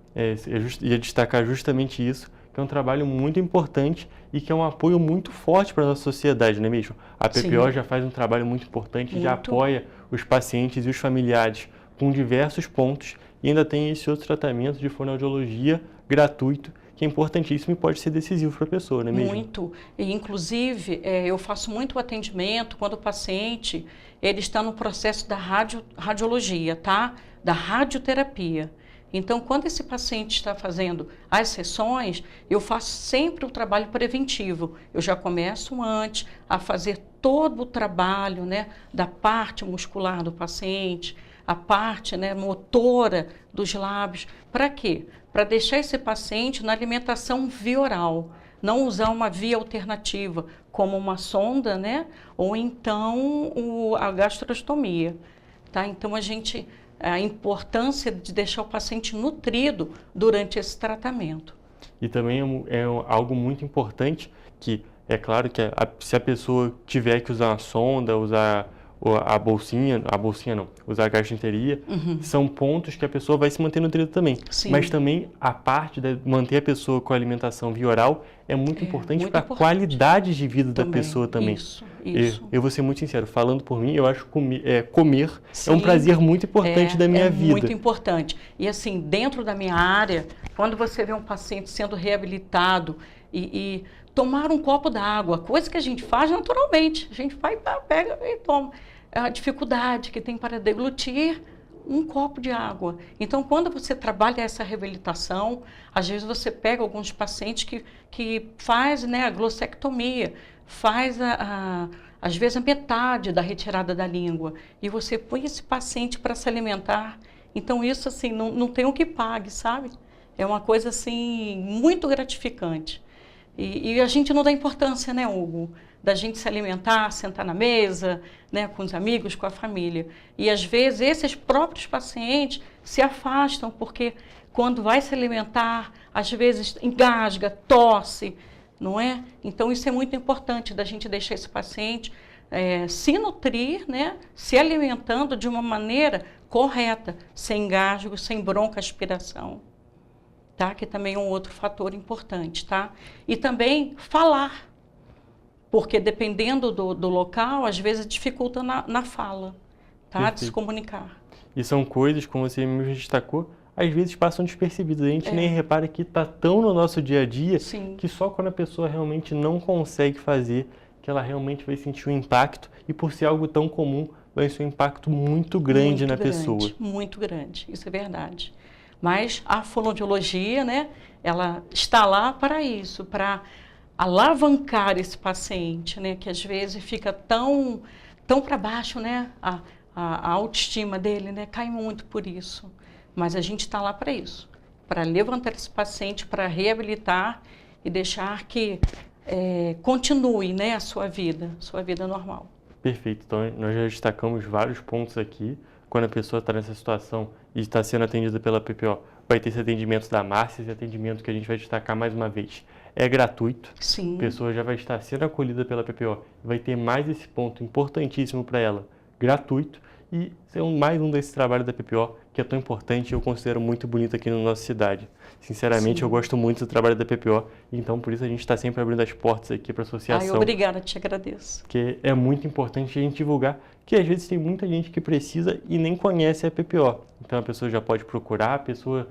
S2: Ia destacar justamente isso, que é um trabalho muito importante e que é um apoio muito forte para a nossa sociedade, não é mesmo? A PPO já faz um trabalho muito importante, já apoia os pacientes e os familiares com diversos pontos e ainda tem esse outro tratamento de fonoaudiologia gratuito que é importantíssimo e pode ser decisivo para a pessoa, não é mesmo?
S4: Muito. E, inclusive, eu faço muito atendimento quando o paciente ele está no processo da radiologia, tá? Da radioterapia. Então, quando esse paciente está fazendo as sessões, eu faço sempre o trabalho preventivo. Eu já começo antes a fazer todo o trabalho, né, da parte muscular do paciente, a parte, né, motora dos lábios. Para quê? Para deixar esse paciente na alimentação via oral, não usar uma via alternativa, como uma sonda, né, ou então a gastrostomia. Tá? Então, a importância de deixar o paciente nutrido durante esse tratamento.
S2: E também é algo muito importante que, é claro que se a pessoa tiver que usar uma sonda, usar usar a gastroenteria, são pontos que a pessoa vai se manter nutrida também.
S4: Sim.
S2: Mas também a parte de manter a pessoa com a alimentação via oral é muito importante para a qualidade de vida da pessoa também.
S4: Isso.
S2: Eu vou ser muito sincero, falando por mim, eu acho que comer é um prazer muito importante da minha vida.
S4: Muito importante. E assim, dentro da minha área, quando você vê um paciente sendo reabilitado e tomar um copo d'água, coisa que a gente faz naturalmente, a gente vai, pega e toma. A dificuldade que tem para deglutir um copo de água. Então, quando você trabalha essa reabilitação, às vezes você pega alguns pacientes que faz, né, a glossectomia, faz às vezes a metade da retirada da língua, e você põe esse paciente para se alimentar. Então, isso assim, não tem o que pague, sabe? É uma coisa assim, muito gratificante. E a gente não dá importância, né, Hugo? Da gente se alimentar, sentar na mesa, né, com os amigos, com a família. E às vezes esses próprios pacientes se afastam, porque quando vai se alimentar, às vezes engasga, tosse, não é? Então isso é muito importante, da gente deixar esse paciente se nutrir, né, se alimentando de uma maneira correta, sem engasgo, sem broncoaspiração. Tá? Que também é um outro fator importante, tá? E também falar, porque dependendo do local, às vezes dificulta na fala, tá? De se comunicar.
S2: E são coisas, como você mesmo destacou, às vezes passam despercebidas. A gente nem repara que está tão no nosso dia a dia,
S4: Sim.
S2: que só quando a pessoa realmente não consegue fazer, que ela realmente vai sentir um impacto, e por ser algo tão comum, vai ser um impacto muito grande na pessoa.
S4: Muito grande, isso é verdade. Mas a fonoaudiologia, né, ela está lá para isso, para alavancar esse paciente, né, que às vezes fica tão para baixo, né, a autoestima dele, né, cai muito por isso. Mas a gente está lá para isso, para levantar esse paciente, para reabilitar e deixar que continue, né, a sua vida normal.
S2: Perfeito. Então, nós já destacamos vários pontos aqui. Quando a pessoa está nessa situação e está sendo atendida pela PPO, vai ter esse atendimento da Márcia, esse atendimento que a gente vai destacar mais uma vez. É gratuito.
S4: Sim.
S2: A pessoa já vai estar sendo acolhida pela PPO. Vai ter mais esse ponto importantíssimo para ela, gratuito. E ser mais um desses trabalhos da PPO, que é tão importante e eu considero muito bonito aqui na nossa cidade. Sinceramente,
S4: Sim.
S2: eu gosto muito do trabalho da PPO, então por isso a gente está sempre abrindo as portas aqui para a associação.
S4: Obrigada, te agradeço.
S2: Porque é muito importante a gente divulgar, que às vezes tem muita gente que precisa e nem conhece a PPO. Então a pessoa já pode procurar, a pessoa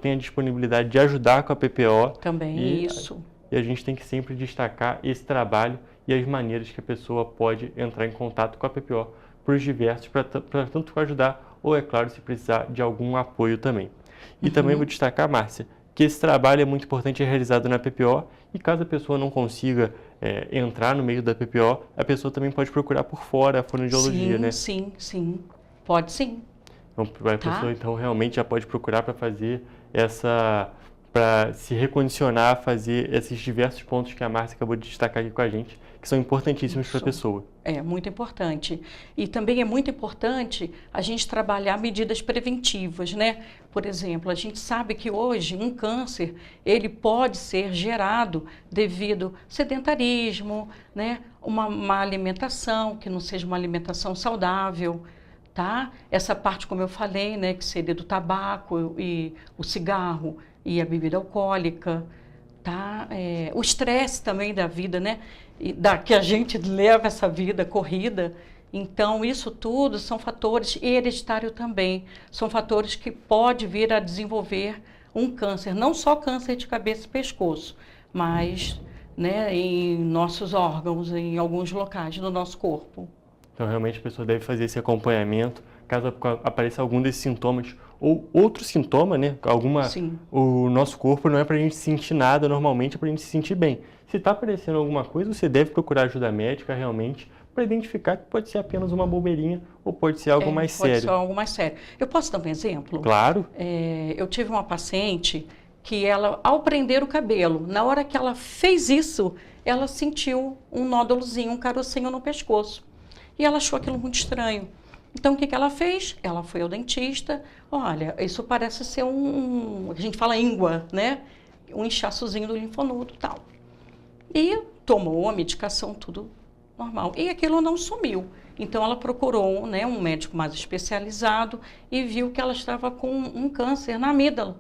S2: tem a disponibilidade de ajudar com a PPO.
S4: Também, isso.
S2: E a gente tem que sempre destacar esse trabalho e as maneiras que a pessoa pode entrar em contato com a PPO para os diversos, para tanto ajudar ou, é claro, se precisar de algum apoio também. E também vou destacar, Márcia, que esse trabalho é muito importante, é realizado na PPO, e caso a pessoa não consiga entrar no meio da PPO, a pessoa também pode procurar por fora a fonoaudiologia, né?
S4: Sim. Pode sim.
S2: Então, a pessoa, então, realmente já pode procurar para fazer para se recondicionar, fazer esses diversos pontos que a Márcia acabou de destacar aqui com a gente, que são importantíssimos para a pessoa.
S4: É muito importante. E também é muito importante a gente trabalhar medidas preventivas, né? Por exemplo, a gente sabe que hoje um câncer, ele pode ser gerado devido ao sedentarismo, né? Uma má alimentação, que não seja uma alimentação saudável, tá? Essa parte, como eu falei, né, que seria do tabaco e o cigarro e a bebida alcoólica, tá? O estresse também da vida, né? Que a gente leva essa vida corrida. Então, isso tudo são fatores hereditários também. São fatores que pode vir a desenvolver um câncer, não só câncer de cabeça e pescoço, mas, né, em nossos órgãos, em alguns locais do nosso corpo.
S2: Então, realmente, a pessoa deve fazer esse acompanhamento, caso apareça algum desses sintomas ou outro sintoma, né?
S4: Sim.
S2: O nosso corpo não é para a gente sentir nada normalmente, é para a gente se sentir bem. Se está aparecendo alguma coisa, você deve procurar ajuda médica realmente para identificar que pode ser apenas uma bobeirinha ou pode ser algo mais sério.
S4: Pode ser algo mais sério. Eu posso dar um exemplo?
S2: Claro.
S4: Eu tive uma paciente que ela, ao prender o cabelo, na hora que ela fez isso, ela sentiu um nódulozinho, um carocinho no pescoço. E ela achou aquilo muito estranho. Então, o que ela fez? Ela foi ao dentista. Olha, isso parece ser a gente fala íngua, né? Um inchaçozinho do linfonodo e tal. E tomou a medicação, tudo normal. E aquilo não sumiu. Então, ela procurou, né, um médico mais especializado e viu que ela estava com um câncer na amígdala.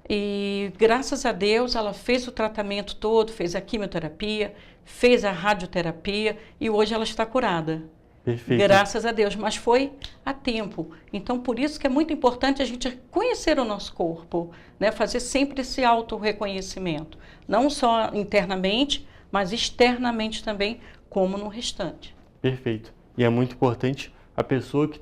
S4: E, graças a Deus, ela fez o tratamento todo, fez a quimioterapia, fez a radioterapia e hoje ela está curada.
S2: Perfeito.
S4: Graças a Deus, mas foi a tempo. Então, por isso que é muito importante a gente conhecer o nosso corpo, né? Fazer sempre esse autorreconhecimento. Não só internamente, mas externamente também, como no restante.
S2: Perfeito. E é muito importante a pessoa que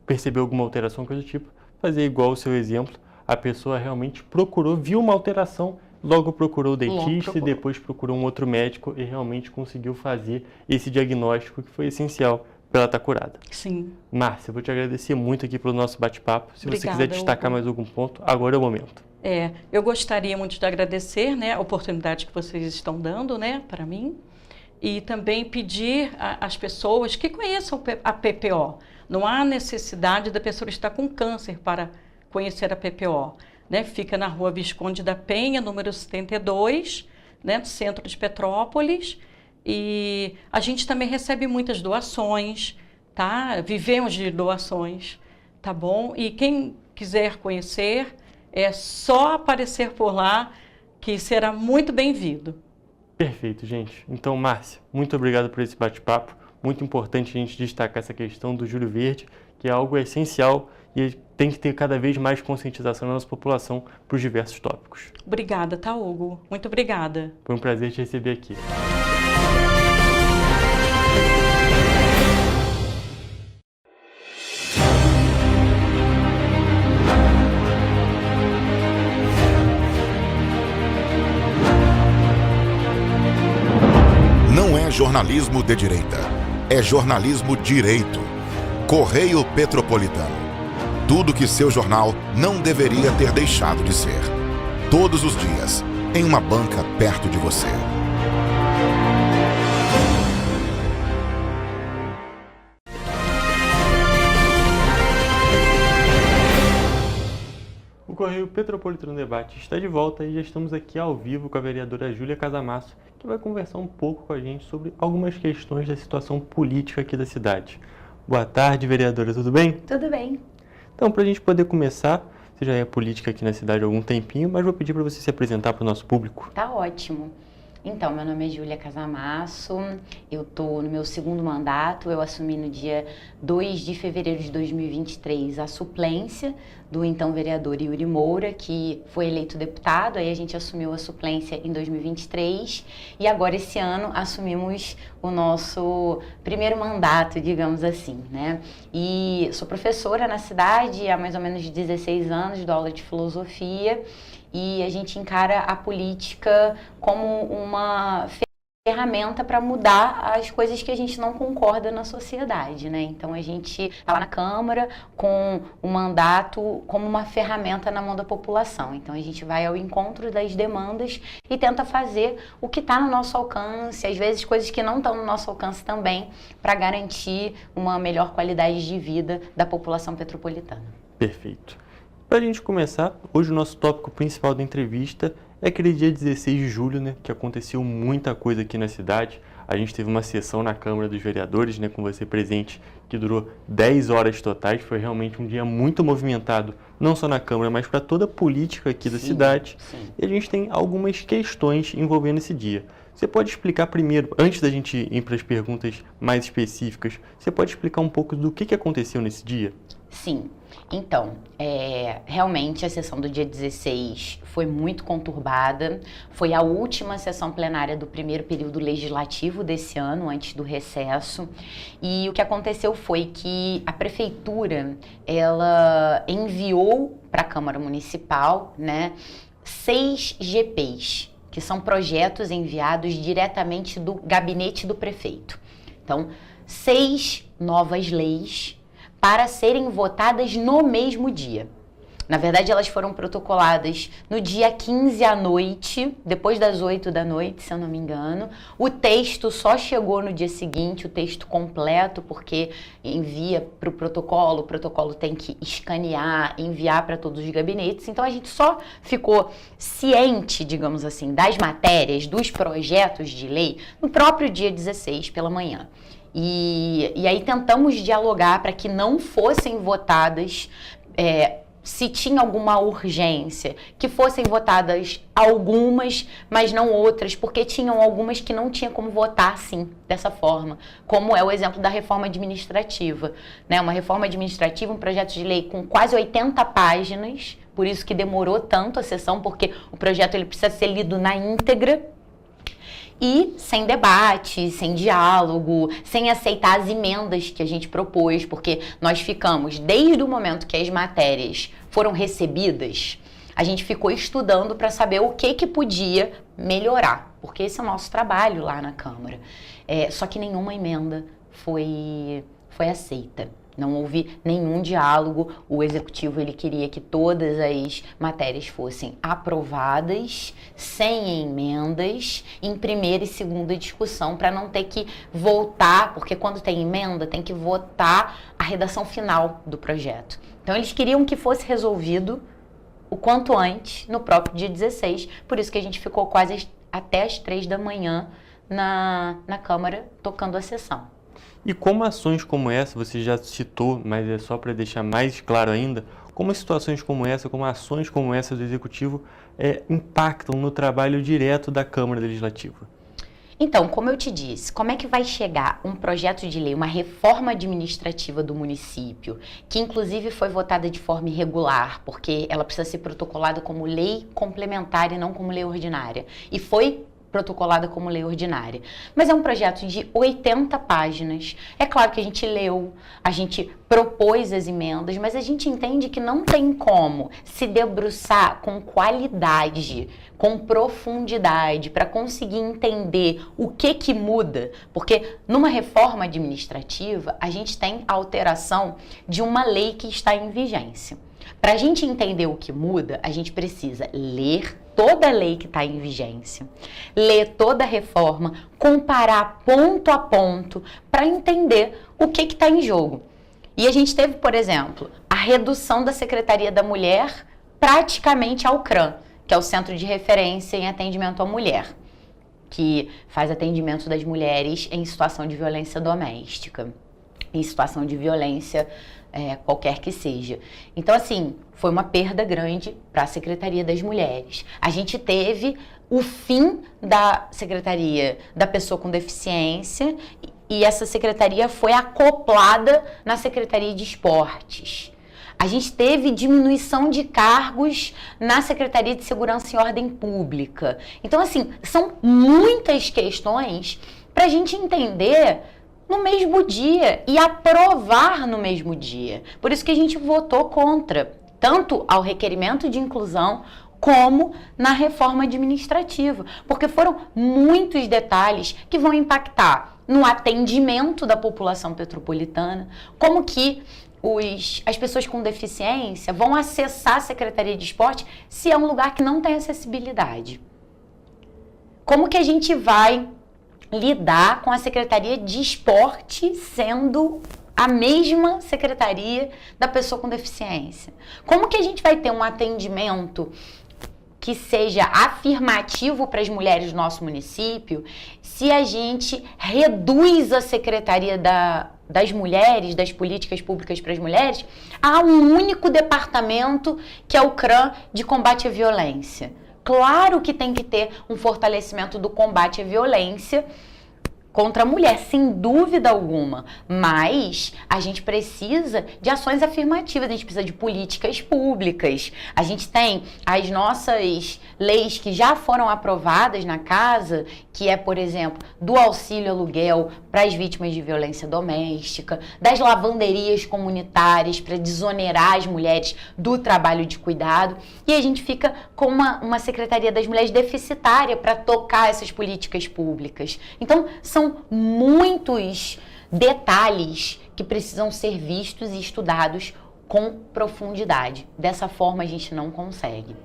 S2: percebeu alguma alteração, coisa do tipo, fazer igual o seu exemplo. A pessoa realmente procurou, viu uma alteração, logo procurou o dentista e depois procurou um outro médico e realmente conseguiu fazer esse diagnóstico que foi essencial para ela estar curada.
S4: Sim.
S2: Márcia, eu vou te agradecer muito aqui pelo nosso bate-papo. Se
S4: Obrigada,
S2: você quiser destacar mais algum ponto, agora é o momento.
S4: Eu gostaria muito de agradecer, né, a oportunidade que vocês estão dando, né, para mim. E também pedir às pessoas que conheçam a PPO. Não há necessidade da pessoa estar com câncer para conhecer a PPO. Né? Fica na Rua Visconde da Penha, número 72, né, no centro de Petrópolis. E a gente também recebe muitas doações, tá? Vivemos de doações, tá bom? E quem quiser conhecer, é só aparecer por lá, que será muito bem-vindo.
S2: Perfeito, gente. Então, Márcia, muito obrigado por esse bate-papo. Muito importante a gente destacar essa questão do Júlio Verde, que é algo essencial e tem que ter cada vez mais conscientização na nossa população para os diversos tópicos.
S4: Obrigada, tá, Hugo? Muito obrigada.
S2: Foi um prazer te receber aqui.
S1: Não é jornalismo de direita, é jornalismo direito. Correio Petropolitano. Tudo que seu jornal não deveria ter deixado de ser. Todos os dias, em uma banca perto de você.
S2: O Correio Petropolitano Debate está de volta e já estamos aqui ao vivo com a vereadora Júlia Casamasso, que vai conversar um pouco com a gente sobre algumas questões da situação política aqui da cidade. Boa tarde, vereadora, tudo bem?
S5: Tudo bem.
S2: Então, para a gente poder começar, você já é política aqui na cidade há algum tempinho, mas vou pedir para você se apresentar para o nosso público.
S5: Tá ótimo. Então, meu nome é Júlia Casamasso, eu estou no meu segundo mandato, eu assumi no dia 2 de fevereiro de 2023 a suplência do então vereador Yuri Moura, que foi eleito deputado, aí a gente assumiu a suplência em 2023 e agora esse ano assumimos o nosso primeiro mandato, digamos assim, né? E sou professora na cidade há mais ou menos 16 anos, dou aula de filosofia. E a gente encara a política como uma ferramenta para mudar as coisas que a gente não concorda na sociedade, né? Então a gente está lá na Câmara com o mandato como uma ferramenta na mão da população. Então a gente vai ao encontro das demandas e tenta fazer o que está no nosso alcance, às vezes coisas que não estão no nosso alcance também, para garantir uma melhor qualidade de vida da população petropolitana.
S2: Perfeito. Para a gente começar, hoje o nosso tópico principal da entrevista é aquele dia 16 de julho, né, que aconteceu muita coisa aqui na cidade. A gente teve uma sessão na Câmara dos Vereadores, né, com você presente, que durou 10 horas totais. Foi realmente um dia muito movimentado, não só na Câmara, mas para toda a política aqui da cidade. Sim. E a gente tem algumas questões envolvendo esse dia. Você pode explicar primeiro, antes da gente ir para as perguntas mais específicas, você pode explicar um pouco do que aconteceu nesse dia?
S5: Sim. Então, realmente a sessão do dia 16 foi muito conturbada, foi a última sessão plenária do primeiro período legislativo desse ano, antes do recesso, e o que aconteceu foi que a prefeitura, ela enviou para a Câmara Municipal, né, 6 GPs, que são projetos enviados diretamente do gabinete do prefeito. Então, 6 novas leis para serem votadas no mesmo dia. Na verdade, elas foram protocoladas no dia 15 à noite, depois das 8 da noite, se eu não me engano. O texto só chegou no dia seguinte, o texto completo, porque envia para o protocolo tem que escanear, enviar para todos os gabinetes. Então, a gente só ficou ciente, digamos assim, das matérias, dos projetos de lei, no próprio dia 16, pela manhã. E aí tentamos dialogar para que não fossem votadas, se tinha alguma urgência, que fossem votadas algumas, mas não outras, porque tinham algumas que não tinha como votar assim, dessa forma, como é o exemplo da reforma administrativa, né? Uma reforma administrativa, um projeto de lei com quase 80 páginas, por isso que demorou tanto a sessão, porque o projeto ele precisa ser lido na íntegra, e sem debate, sem diálogo, sem aceitar as emendas que a gente propôs, porque nós ficamos, desde o momento que as matérias foram recebidas, a gente ficou estudando para saber o que podia melhorar, porque esse é o nosso trabalho lá na Câmara. Só que nenhuma emenda foi aceita. Não houve nenhum diálogo, o Executivo ele queria que todas as matérias fossem aprovadas, sem emendas, em primeira e segunda discussão, para não ter que voltar, porque quando tem emenda tem que votar a redação final do projeto. Então eles queriam que fosse resolvido o quanto antes, no próprio dia 16, por isso que a gente ficou quase até as 3 da manhã na Câmara tocando a sessão.
S2: E como ações como essa, você já citou, mas é só para deixar mais claro ainda, como situações como essa, como ações como essa do Executivo impactam no trabalho direto da Câmara Legislativa?
S5: Então, como eu te disse, como é que vai chegar um projeto de lei, uma reforma administrativa do município, que inclusive foi votada de forma irregular, porque ela precisa ser protocolada como lei complementar e não como lei ordinária, e foi protocolada como lei ordinária. Mas é um projeto de 80 páginas. É claro que a gente leu, a gente propôs as emendas, mas a gente entende que não tem como se debruçar com qualidade, com profundidade, para conseguir entender o que muda. Porque numa reforma administrativa, a gente tem a alteração de uma lei que está em vigência. Para a gente entender o que muda, a gente precisa ler toda a lei que está em vigência, ler toda a reforma, comparar ponto a ponto para entender o que está em jogo. E a gente teve, por exemplo, a redução da Secretaria da Mulher praticamente ao CRAM, que é o Centro de Referência em Atendimento à Mulher, que faz atendimento das mulheres em situação de violência doméstica, em situação de violência qualquer que seja. Então, assim, foi uma perda grande para a Secretaria das Mulheres. A gente teve o fim da Secretaria da Pessoa com Deficiência e essa secretaria foi acoplada na Secretaria de Esportes. A gente teve diminuição de cargos na Secretaria de Segurança e Ordem Pública. Então, assim, são muitas questões para a gente entender no mesmo dia e aprovar no mesmo dia. Por isso que a gente votou contra, tanto ao requerimento de inclusão como na reforma administrativa, porque foram muitos detalhes que vão impactar no atendimento da população petropolitana, como que as pessoas com deficiência vão acessar a Secretaria de Esporte se é um lugar que não tem acessibilidade. Como que a gente vai lidar com a Secretaria de Esporte sendo a mesma Secretaria da Pessoa com Deficiência? Como que a gente vai ter um atendimento que seja afirmativo para as mulheres do nosso município se a gente reduz a Secretaria das Mulheres, das Políticas Públicas para as Mulheres, a um único departamento que é o CRAM de combate à violência? Claro que tem que ter um fortalecimento do combate à violência contra a mulher, sem dúvida alguma, mas a gente precisa de ações afirmativas, a gente precisa de políticas públicas, a gente tem as nossas leis que já foram aprovadas na casa, que é, por exemplo, do auxílio aluguel para as vítimas de violência doméstica, das lavanderias comunitárias para desonerar as mulheres do trabalho de cuidado, e a gente fica com uma Secretaria das Mulheres deficitária para tocar essas políticas públicas. Então, são muitos detalhes que precisam ser vistos e estudados com profundidade. Dessa forma, a gente não consegue.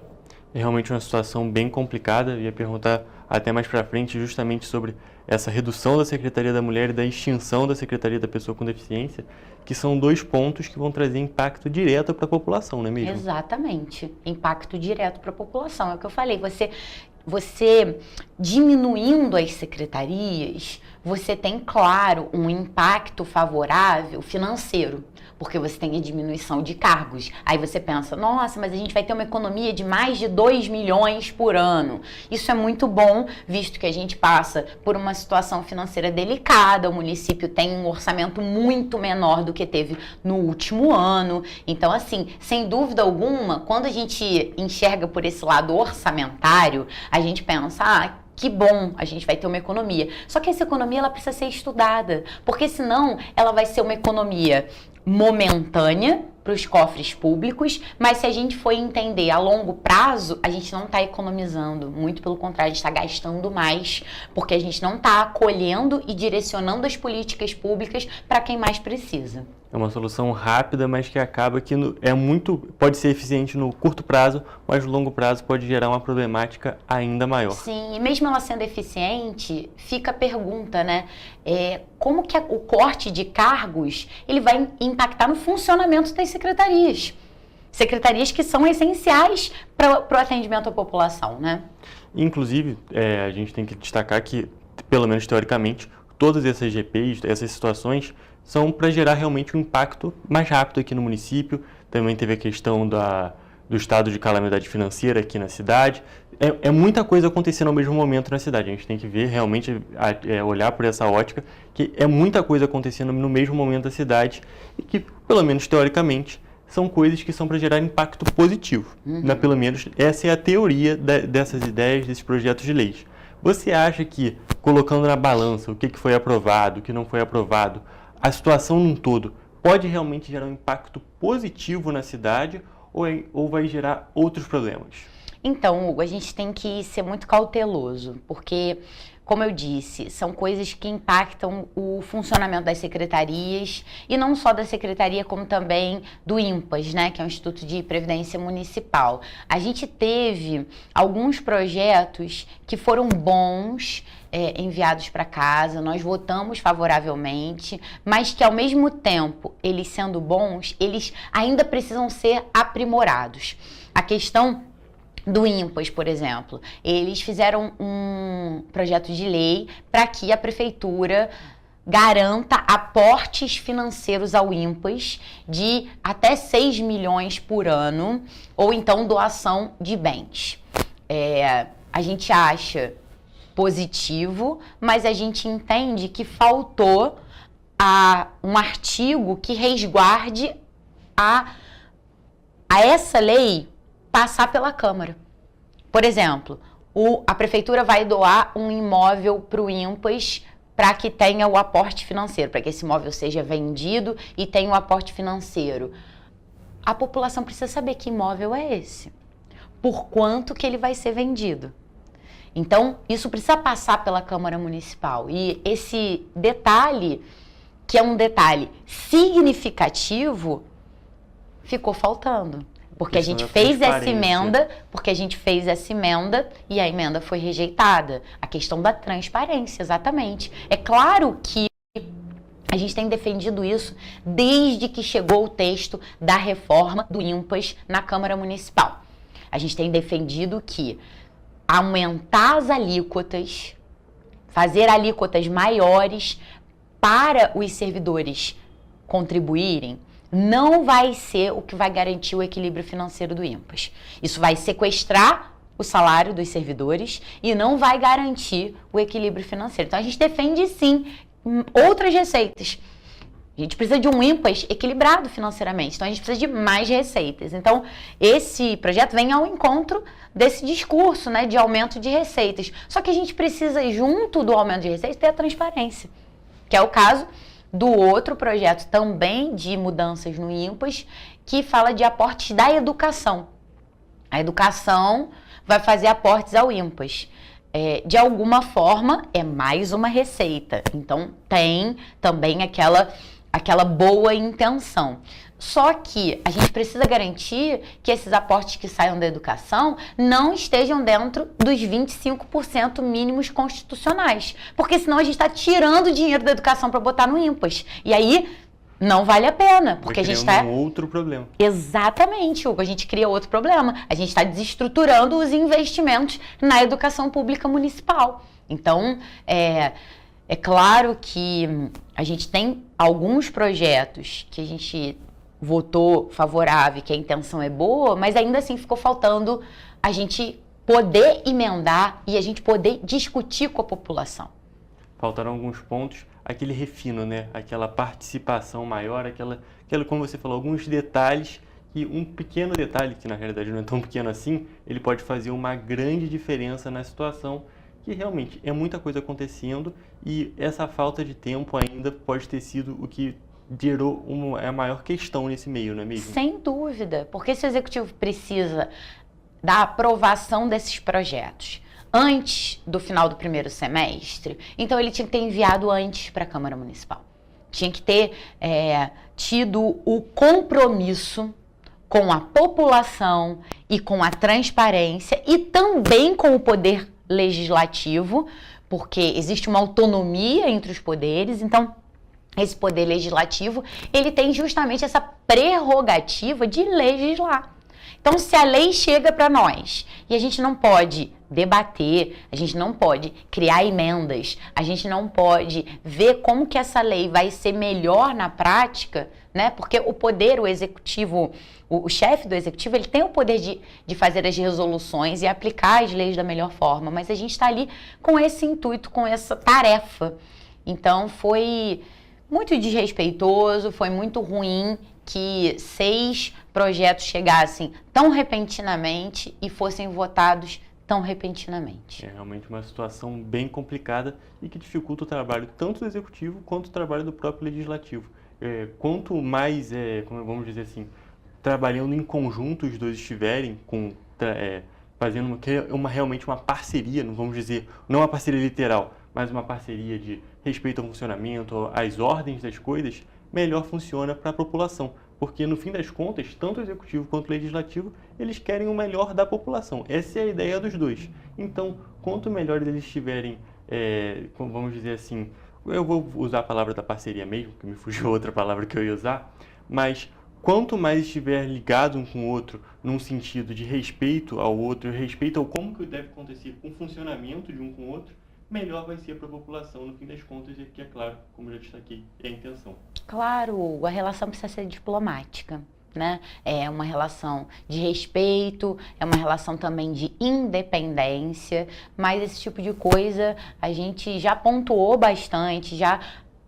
S2: É realmente uma situação bem complicada. Eu ia perguntar até mais para frente justamente sobre essa redução da Secretaria da Mulher e da extinção da Secretaria da Pessoa com Deficiência, que são 2 pontos que vão trazer impacto direto para a população, não é mesmo?
S5: Exatamente. Impacto direto para a população. É o que eu falei. Você diminuindo as secretarias, você tem, claro, um impacto favorável financeiro, porque você tem a diminuição de cargos. Aí você pensa, nossa, mas a gente vai ter uma economia de mais de 2 milhões por ano. Isso é muito bom, visto que a gente passa por uma situação financeira delicada, o município tem um orçamento muito menor do que teve no último ano. Então, assim, sem dúvida alguma, quando a gente enxerga por esse lado orçamentário, a gente pensa, que bom, a gente vai ter uma economia. Só que essa economia ela precisa ser estudada, porque senão ela vai ser uma economia momentânea para os cofres públicos, mas se a gente for entender a longo prazo, a gente não está economizando, muito pelo contrário, a gente está gastando mais, porque a gente não está acolhendo e direcionando as políticas públicas para quem mais precisa.
S2: É uma solução rápida, mas que acaba que pode ser eficiente no curto prazo, mas no longo prazo pode gerar uma problemática ainda maior.
S5: Sim, e mesmo ela sendo eficiente, fica a pergunta, né? Como que o corte de cargos ele vai impactar no funcionamento das secretarias? Secretarias que são essenciais para o atendimento à população, né?
S2: Inclusive, a gente tem que destacar que, pelo menos teoricamente, todas essas GPs, essas situações, são para gerar realmente um impacto mais rápido aqui no município. Também teve a questão do estado de calamidade financeira aqui na cidade. É muita coisa acontecendo ao mesmo momento na cidade. A gente tem que ver realmente, olhar por essa ótica, que é muita coisa acontecendo no mesmo momento da cidade e que, pelo menos teoricamente, são coisas que são para gerar impacto positivo. Pelo menos essa é a teoria dessas ideias, desses projetos de leis. Você acha que, colocando na balança o que foi aprovado, o que não foi aprovado, a situação num todo pode realmente gerar um impacto positivo na cidade ou vai gerar outros problemas?
S5: Então, Hugo, a gente tem que ser muito cauteloso, porque, como eu disse, são coisas que impactam o funcionamento das secretarias, e não só da secretaria, como também do INPAS, né, que é o Instituto de Previdência Municipal. A gente teve alguns projetos que foram bons, enviados para casa, nós votamos favoravelmente, mas que ao mesmo tempo, eles sendo bons, eles ainda precisam ser aprimorados. A questão do INPAS, por exemplo, eles fizeram um projeto de lei para que a prefeitura garanta aportes financeiros ao INPAS de até 6 milhões por ano, ou então doação de bens. A gente acha positivo, mas a gente entende que faltou um artigo que resguarde a essa lei passar pela Câmara. Por exemplo, a prefeitura vai doar um imóvel para o INPAS para que tenha o aporte financeiro, para que esse imóvel seja vendido e tenha o aporte financeiro. A população precisa saber que imóvel é esse, por quanto que ele vai ser vendido. Então, isso precisa passar pela Câmara Municipal. E esse detalhe, que é um detalhe significativo, ficou faltando. Porque a gente fez essa emenda, e a emenda foi rejeitada. A questão da transparência, exatamente. É claro que a gente tem defendido isso desde que chegou o texto da reforma do INPAS na Câmara Municipal. A gente tem defendido que aumentar as alíquotas, fazer alíquotas maiores para os servidores contribuírem, não vai ser o que vai garantir o equilíbrio financeiro do INPAS. Isso vai sequestrar o salário dos servidores e não vai garantir o equilíbrio financeiro. Então a gente defende sim outras receitas. A gente precisa de um INPAS equilibrado financeiramente, então a gente precisa de mais receitas. Então esse projeto vem ao encontro desse discurso, né, de aumento de receitas. Só que a gente precisa, junto do aumento de receitas, ter a transparência, que é o caso do outro projeto também de mudanças no INPAS, que fala de aportes da educação. A educação vai fazer aportes ao INPAS. De alguma forma, é mais uma receita. Então, tem também aquela boa intenção. Só que a gente precisa garantir que esses aportes que saiam da educação não estejam dentro dos 25% mínimos constitucionais. Porque senão a gente está tirando dinheiro da educação para botar no INPAS. E aí não vale a pena, porque a gente está...
S6: um outro problema.
S5: Exatamente, Hugo, a gente cria outro problema. A gente está desestruturando os investimentos na educação pública municipal. Então, é claro que a gente tem alguns projetos que a gente votou favorável, que a intenção é boa, mas ainda assim ficou faltando a gente poder emendar e a gente poder discutir com a população.
S6: Faltaram alguns pontos, aquele refino, né? Aquela participação maior, aquela, como você falou, alguns detalhes, e um pequeno detalhe, que na realidade não é tão pequeno assim, ele pode fazer uma grande diferença na situação, que realmente é muita coisa acontecendo e essa falta de tempo ainda pode ter sido o que gerou a maior questão nesse meio, não é mesmo?
S5: Sem dúvida, porque se o executivo precisa da aprovação desses projetos antes do final do primeiro semestre, então ele tinha que ter enviado antes para a Câmara Municipal. Tinha que ter tido o compromisso com a população e com a transparência e também com o poder legislativo, porque existe uma autonomia entre os poderes, então esse poder legislativo, ele tem justamente essa prerrogativa de legislar. Então, se a lei chega para nós e a gente não pode debater, a gente não pode criar emendas, a gente não pode ver como que essa lei vai ser melhor na prática, né? Porque o poder, o executivo, o chefe do executivo, ele tem o poder de fazer as resoluções e aplicar as leis da melhor forma, mas a gente está ali com esse intuito, com essa tarefa. Então, foi muito desrespeitoso, foi muito ruim que 6 projetos chegassem tão repentinamente e fossem votados tão repentinamente.
S6: É realmente uma situação bem complicada e que dificulta o trabalho tanto do executivo quanto o trabalho do próprio legislativo. Quanto mais, como vamos dizer assim, trabalhando em conjunto os dois estiverem, fazendo realmente uma parceria, não vamos dizer, não uma parceria literal, mas uma parceria de respeito ao funcionamento, às ordens das coisas, melhor funciona para a população. Porque, no fim das contas, tanto o executivo quanto o legislativo, eles querem o melhor da população. Essa é a ideia dos dois. Então, quanto melhor eles estiverem, vamos dizer assim, eu vou usar a palavra da parceria mesmo, que me fugiu outra palavra que eu ia usar, mas quanto mais estiver ligado um com o outro, num sentido de respeito ao outro, respeito ao como que deve acontecer com o funcionamento de um com o outro, melhor vai ser para a população, no fim das contas, que é claro, como eu já destaquei, é a intenção.
S5: Claro, a relação precisa ser diplomática, né? É uma relação de respeito, é uma relação também de independência, mas esse tipo de coisa a gente já pontuou bastante, já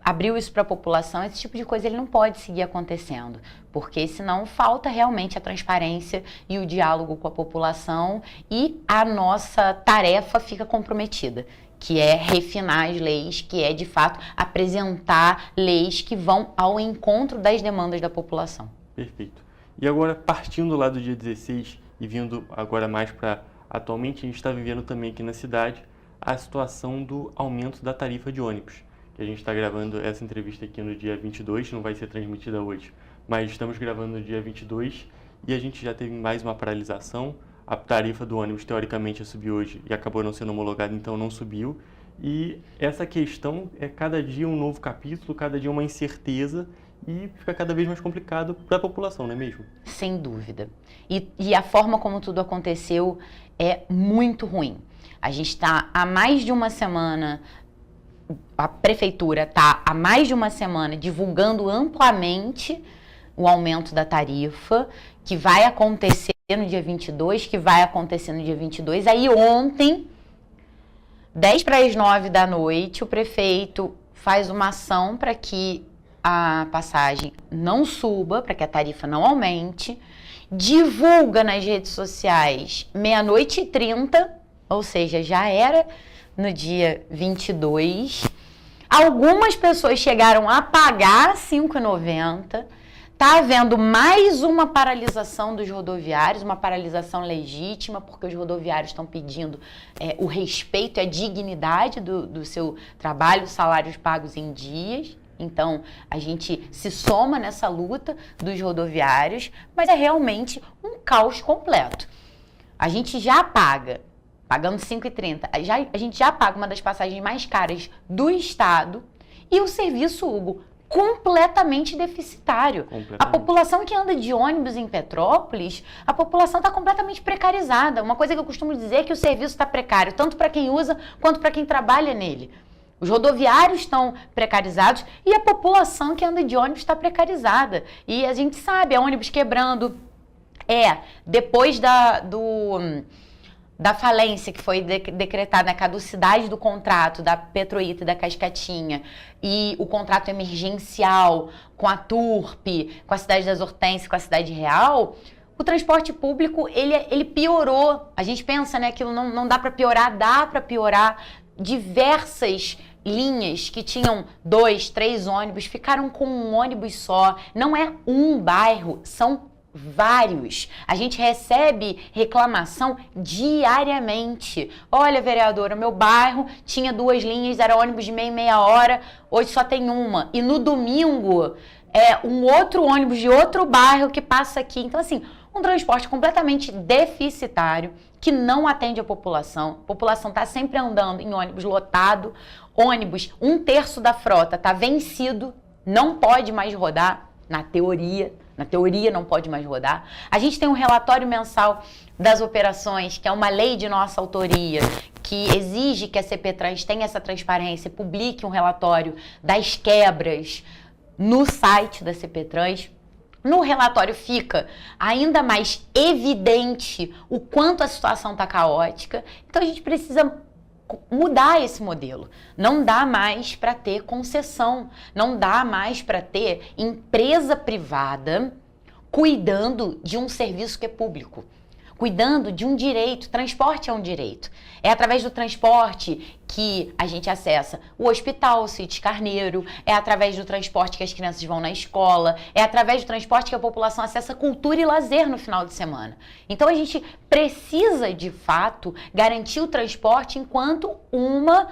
S5: abriu isso para a população. Esse tipo de coisa ele não pode seguir acontecendo, porque senão falta realmente a transparência e o diálogo com a população e a nossa tarefa fica comprometida, que é refinar as leis, que é de fato apresentar leis que vão ao encontro das demandas da população.
S6: Perfeito. E agora, partindo lá do dia 16 e vindo agora mais para atualmente, a gente está vivendo também aqui na cidade a situação do aumento da tarifa de ônibus. Que a gente está gravando essa entrevista aqui no dia 22, não vai ser transmitida hoje, mas estamos gravando no dia 22 e a gente já teve mais uma paralisação. A tarifa do ônibus, teoricamente, ia subir hoje e acabou não sendo homologada, então não subiu. E essa questão é cada dia um novo capítulo, cada dia uma incerteza e fica cada vez mais complicado para a população, não é mesmo?
S5: Sem dúvida. E a forma como tudo aconteceu é muito ruim. A gente está há mais de uma semana, a prefeitura está há mais de uma semana divulgando amplamente o aumento da tarifa, que vai acontecer no dia 22, que vai acontecer no dia 22. Aí ontem, 10 para as 9 da noite, o prefeito faz uma ação para que a passagem não suba, para que a tarifa não aumente, divulga nas redes sociais 00:30, ou seja, já era no dia 22. Algumas pessoas chegaram a pagar R$ 5,90. Está havendo mais uma paralisação dos rodoviários, uma paralisação legítima, porque os rodoviários estão pedindo o respeito e a dignidade do seu trabalho, salários pagos em dias. Então, a gente se soma nessa luta dos rodoviários, mas é realmente um caos completo. A gente já paga, pagando R$ 5,30, a gente já paga uma das passagens mais caras do estado e o serviço, Hugo, completamente deficitário. A população que anda de ônibus em Petrópolis, a população está completamente precarizada. Uma coisa que eu costumo dizer é que o serviço está precário, tanto para quem usa quanto para quem trabalha nele. Os rodoviários estão precarizados e a população que anda de ônibus está precarizada. E a gente sabe, é ônibus quebrando. Depois da falência que foi decretada, a caducidade do contrato da Petroita e da Cascatinha, e o contrato emergencial com a Turp, com a cidade das Hortênsias, com a cidade real, o transporte público, ele piorou. A gente pensa, né, aquilo não dá para piorar, dá para piorar. Diversas linhas que tinham 2, 3 ônibus ficaram com um ônibus só. Não é um bairro, são vários. A gente recebe reclamação diariamente. Olha, vereadora, meu bairro tinha 2 linhas, era ônibus de meia hora, hoje só tem uma. E no domingo é um outro ônibus de outro bairro que passa aqui. Então, assim, um transporte completamente deficitário, que não atende a população. A população está sempre andando em ônibus lotado, ônibus, 1/3 da frota está vencido, não pode mais rodar, na teoria não pode mais rodar. A gente tem um relatório mensal das operações, que é uma lei de nossa autoria, que exige que a CPTrans tenha essa transparência, publique um relatório das quebras no site da CPTrans. No relatório fica ainda mais evidente o quanto a situação está caótica. Então a gente precisa mudar esse modelo. Não dá mais para ter concessão, não dá mais para ter empresa privada cuidando de um serviço que é público, cuidando de um direito. Transporte é um direito. É através do transporte que a gente acessa o hospital, o Cid Carneiro, é através do transporte que as crianças vão na escola, é através do transporte que a população acessa cultura e lazer no final de semana. Então a gente precisa, de fato, garantir o transporte enquanto uma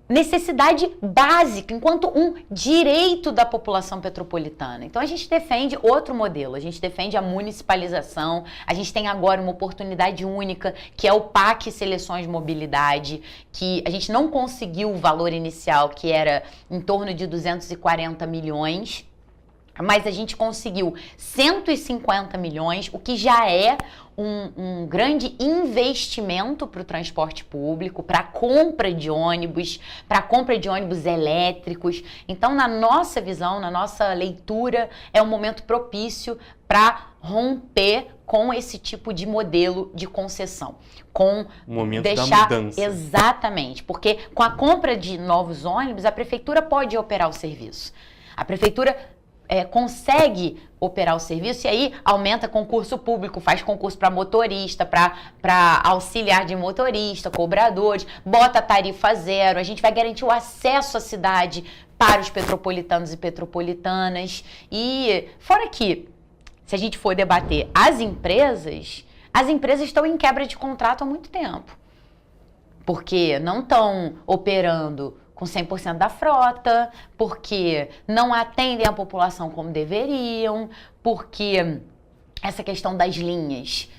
S5: necessidade básica, enquanto um direito da população petropolitana. Então a gente defende outro modelo, a gente defende a municipalização, a gente tem agora uma oportunidade única, que é o PAC Seleções Mobilidade, que a gente não conseguiu o valor inicial, que era em torno de 240 milhões, mas a gente conseguiu 150 milhões, o que já é um grande investimento para o transporte público, para a compra de ônibus elétricos. Então, na nossa visão, na nossa leitura, é um momento propício para romper com esse tipo de modelo de concessão. Com
S6: o momento
S5: deixar,
S6: da mudança.
S5: Exatamente, porque com a compra de novos ônibus, a prefeitura pode operar o serviço. A prefeitura consegue operar o serviço e aí aumenta concurso público, faz concurso para motorista, para auxiliar de motorista, cobradores, bota tarifa zero, a gente vai garantir o acesso à cidade para os petropolitanos e petropolitanas. E fora que, se a gente for debater as empresas estão em quebra de contrato há muito tempo, porque não estão operando com 100% da frota, porque não atendem a população como deveriam, porque essa questão das linhas,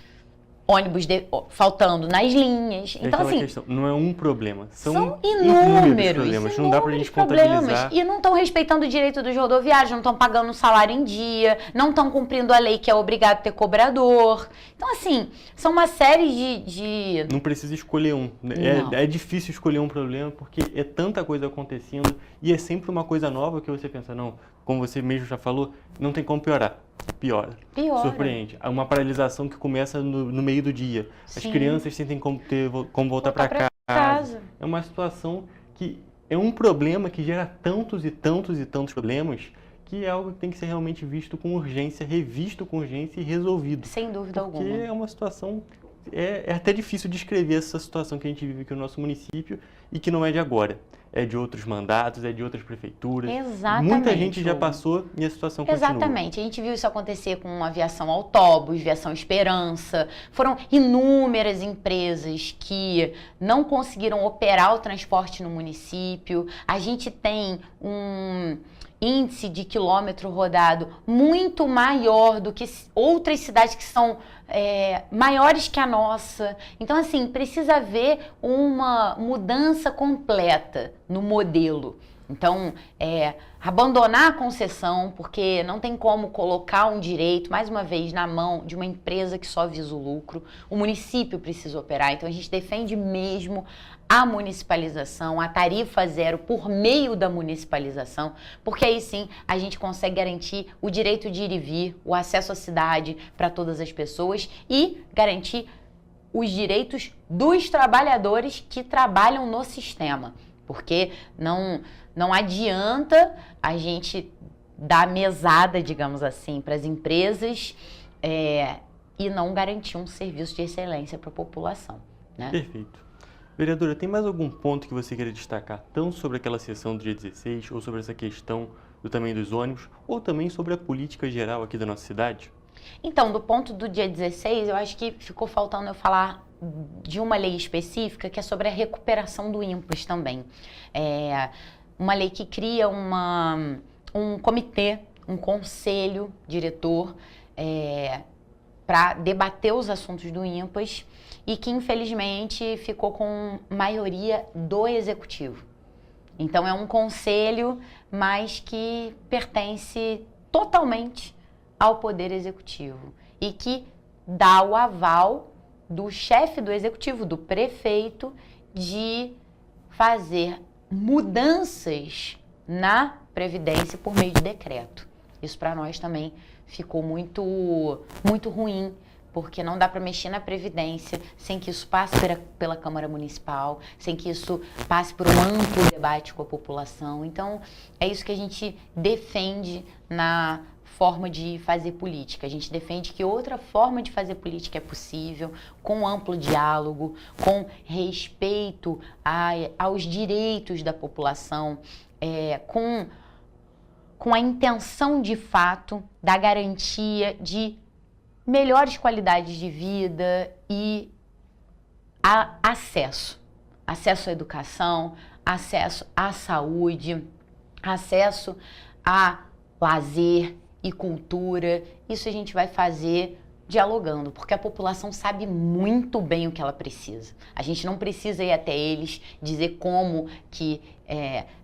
S5: ônibus faltando nas linhas. Então, assim,
S6: questão, não é um problema, são
S5: inúmeros
S6: problemas. Não dá pra gente contabilizar.
S5: E não estão respeitando o direito dos rodoviários, não estão pagando o salário em dia, não estão cumprindo a lei que é obrigado a ter cobrador. Então, assim, são uma série de...
S6: Não precisa escolher um. É difícil escolher um problema, porque é tanta coisa acontecendo e é sempre uma coisa nova que você pensa, não, como você mesmo já falou, não tem como piorar. piora.
S5: Piora.
S6: Surpreende. Uma paralisação que começa no meio do dia. As
S5: Sim.
S6: crianças sentem como voltar para casa. É uma situação que é um problema que gera tantos e tantos e tantos problemas, que é algo que tem que ser realmente visto com urgência, revisto com urgência e resolvido.
S5: Sem dúvida alguma.
S6: Porque é uma situação... É até difícil descrever essa situação que a gente vive aqui no nosso município e que não é de agora. É de outros mandatos, é de outras prefeituras.
S5: Exatamente.
S6: Muita gente já passou e a situação continua.
S5: Exatamente. A gente viu isso acontecer com a Aviação Autobus, Aviação Esperança. Foram inúmeras empresas que não conseguiram operar o transporte no município. A gente tem um índice de quilômetro rodado muito maior do que outras cidades que são maiores que a nossa. Então, assim, precisa haver uma mudança completa no modelo. Então, abandonar a concessão, porque não tem como colocar um direito, mais uma vez, na mão de uma empresa que só visa o lucro. O município precisa operar, então a gente defende mesmo a municipalização, a tarifa zero por meio da municipalização, porque aí sim a gente consegue garantir o direito de ir e vir, o acesso à cidade para todas as pessoas e garantir os direitos dos trabalhadores que trabalham no sistema, porque não adianta a gente dar mesada, digamos assim, para as empresas e não garantir um serviço de excelência para a população, né?
S6: Perfeito. Vereadora, tem mais algum ponto que você queira destacar, tanto sobre aquela sessão do dia 16, ou sobre essa questão do tamanho dos ônibus, ou também sobre a política geral aqui da nossa cidade?
S5: Então, do ponto do dia 16, eu acho que ficou faltando eu falar de uma lei específica, que é sobre a recuperação do INPAS também. Uma lei que cria um comitê, um conselho diretor para debater os assuntos do INPAS e que, infelizmente, ficou com maioria do executivo. Então, é um conselho, mas que pertence totalmente ao Poder Executivo e que dá o aval do chefe do Executivo, do prefeito, de fazer mudanças na Previdência por meio de decreto. Isso para nós também ficou muito ruim, porque não dá para mexer na Previdência sem que isso passe pela Câmara Municipal, sem que isso passe por um amplo debate com a população. Então, é isso que a gente defende na forma de fazer política. A gente defende que outra forma de fazer política é possível, com amplo diálogo, com respeito aos direitos da população, com a intenção de fato da garantia de melhores qualidades de vida e acesso à educação, acesso à saúde, acesso a lazer e cultura. Isso a gente vai fazer dialogando, porque a população sabe muito bem o que ela precisa. A gente não precisa ir até eles dizer como que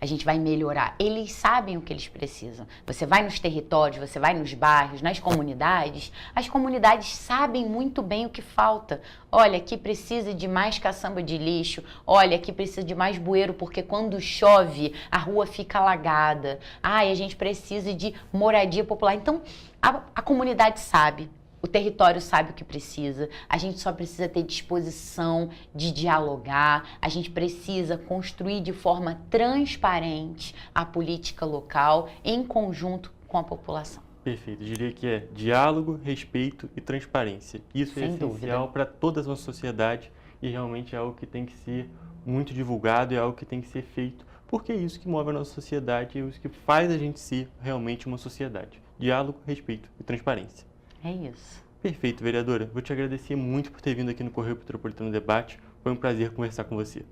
S5: a gente vai melhorar. Eles sabem o que eles precisam. Você vai nos territórios, você vai nos bairros, nas comunidades, as comunidades sabem muito bem o que falta. Olha, aqui precisa de mais caçamba de lixo, olha, aqui precisa de mais bueiro, porque quando chove a rua fica alagada. A gente precisa de moradia popular. Então, a comunidade sabe. O território sabe o que precisa, a gente só precisa ter disposição de dialogar, a gente precisa construir de forma transparente a política local em conjunto com a população.
S6: Perfeito, eu diria que é diálogo, respeito e transparência. Isso é essencial para toda a nossa sociedade e realmente é algo que tem que ser muito divulgado, é algo que tem que ser feito, porque é isso que move a nossa sociedade e é isso que faz a gente ser realmente uma sociedade. Diálogo, respeito e transparência.
S5: É isso.
S6: Perfeito, vereadora. Vou te agradecer muito por ter vindo aqui no Correio Petropolitano Debate. Foi um prazer conversar com você.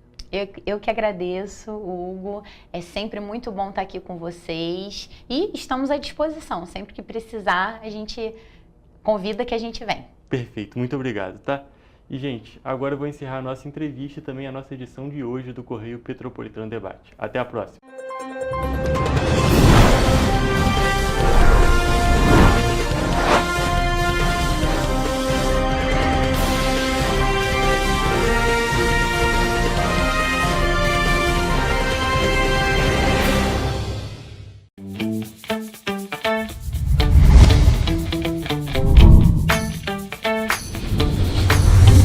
S5: Eu que agradeço, Hugo. É sempre muito bom estar aqui com vocês e estamos à disposição. Sempre que precisar, a gente convida que a gente vem.
S6: Perfeito, muito obrigado, tá? E, gente, agora eu vou encerrar a nossa entrevista e também a nossa edição de hoje do Correio Petropolitano Debate. Até a próxima.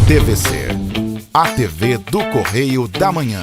S1: TVC, a TV do Correio da Manhã.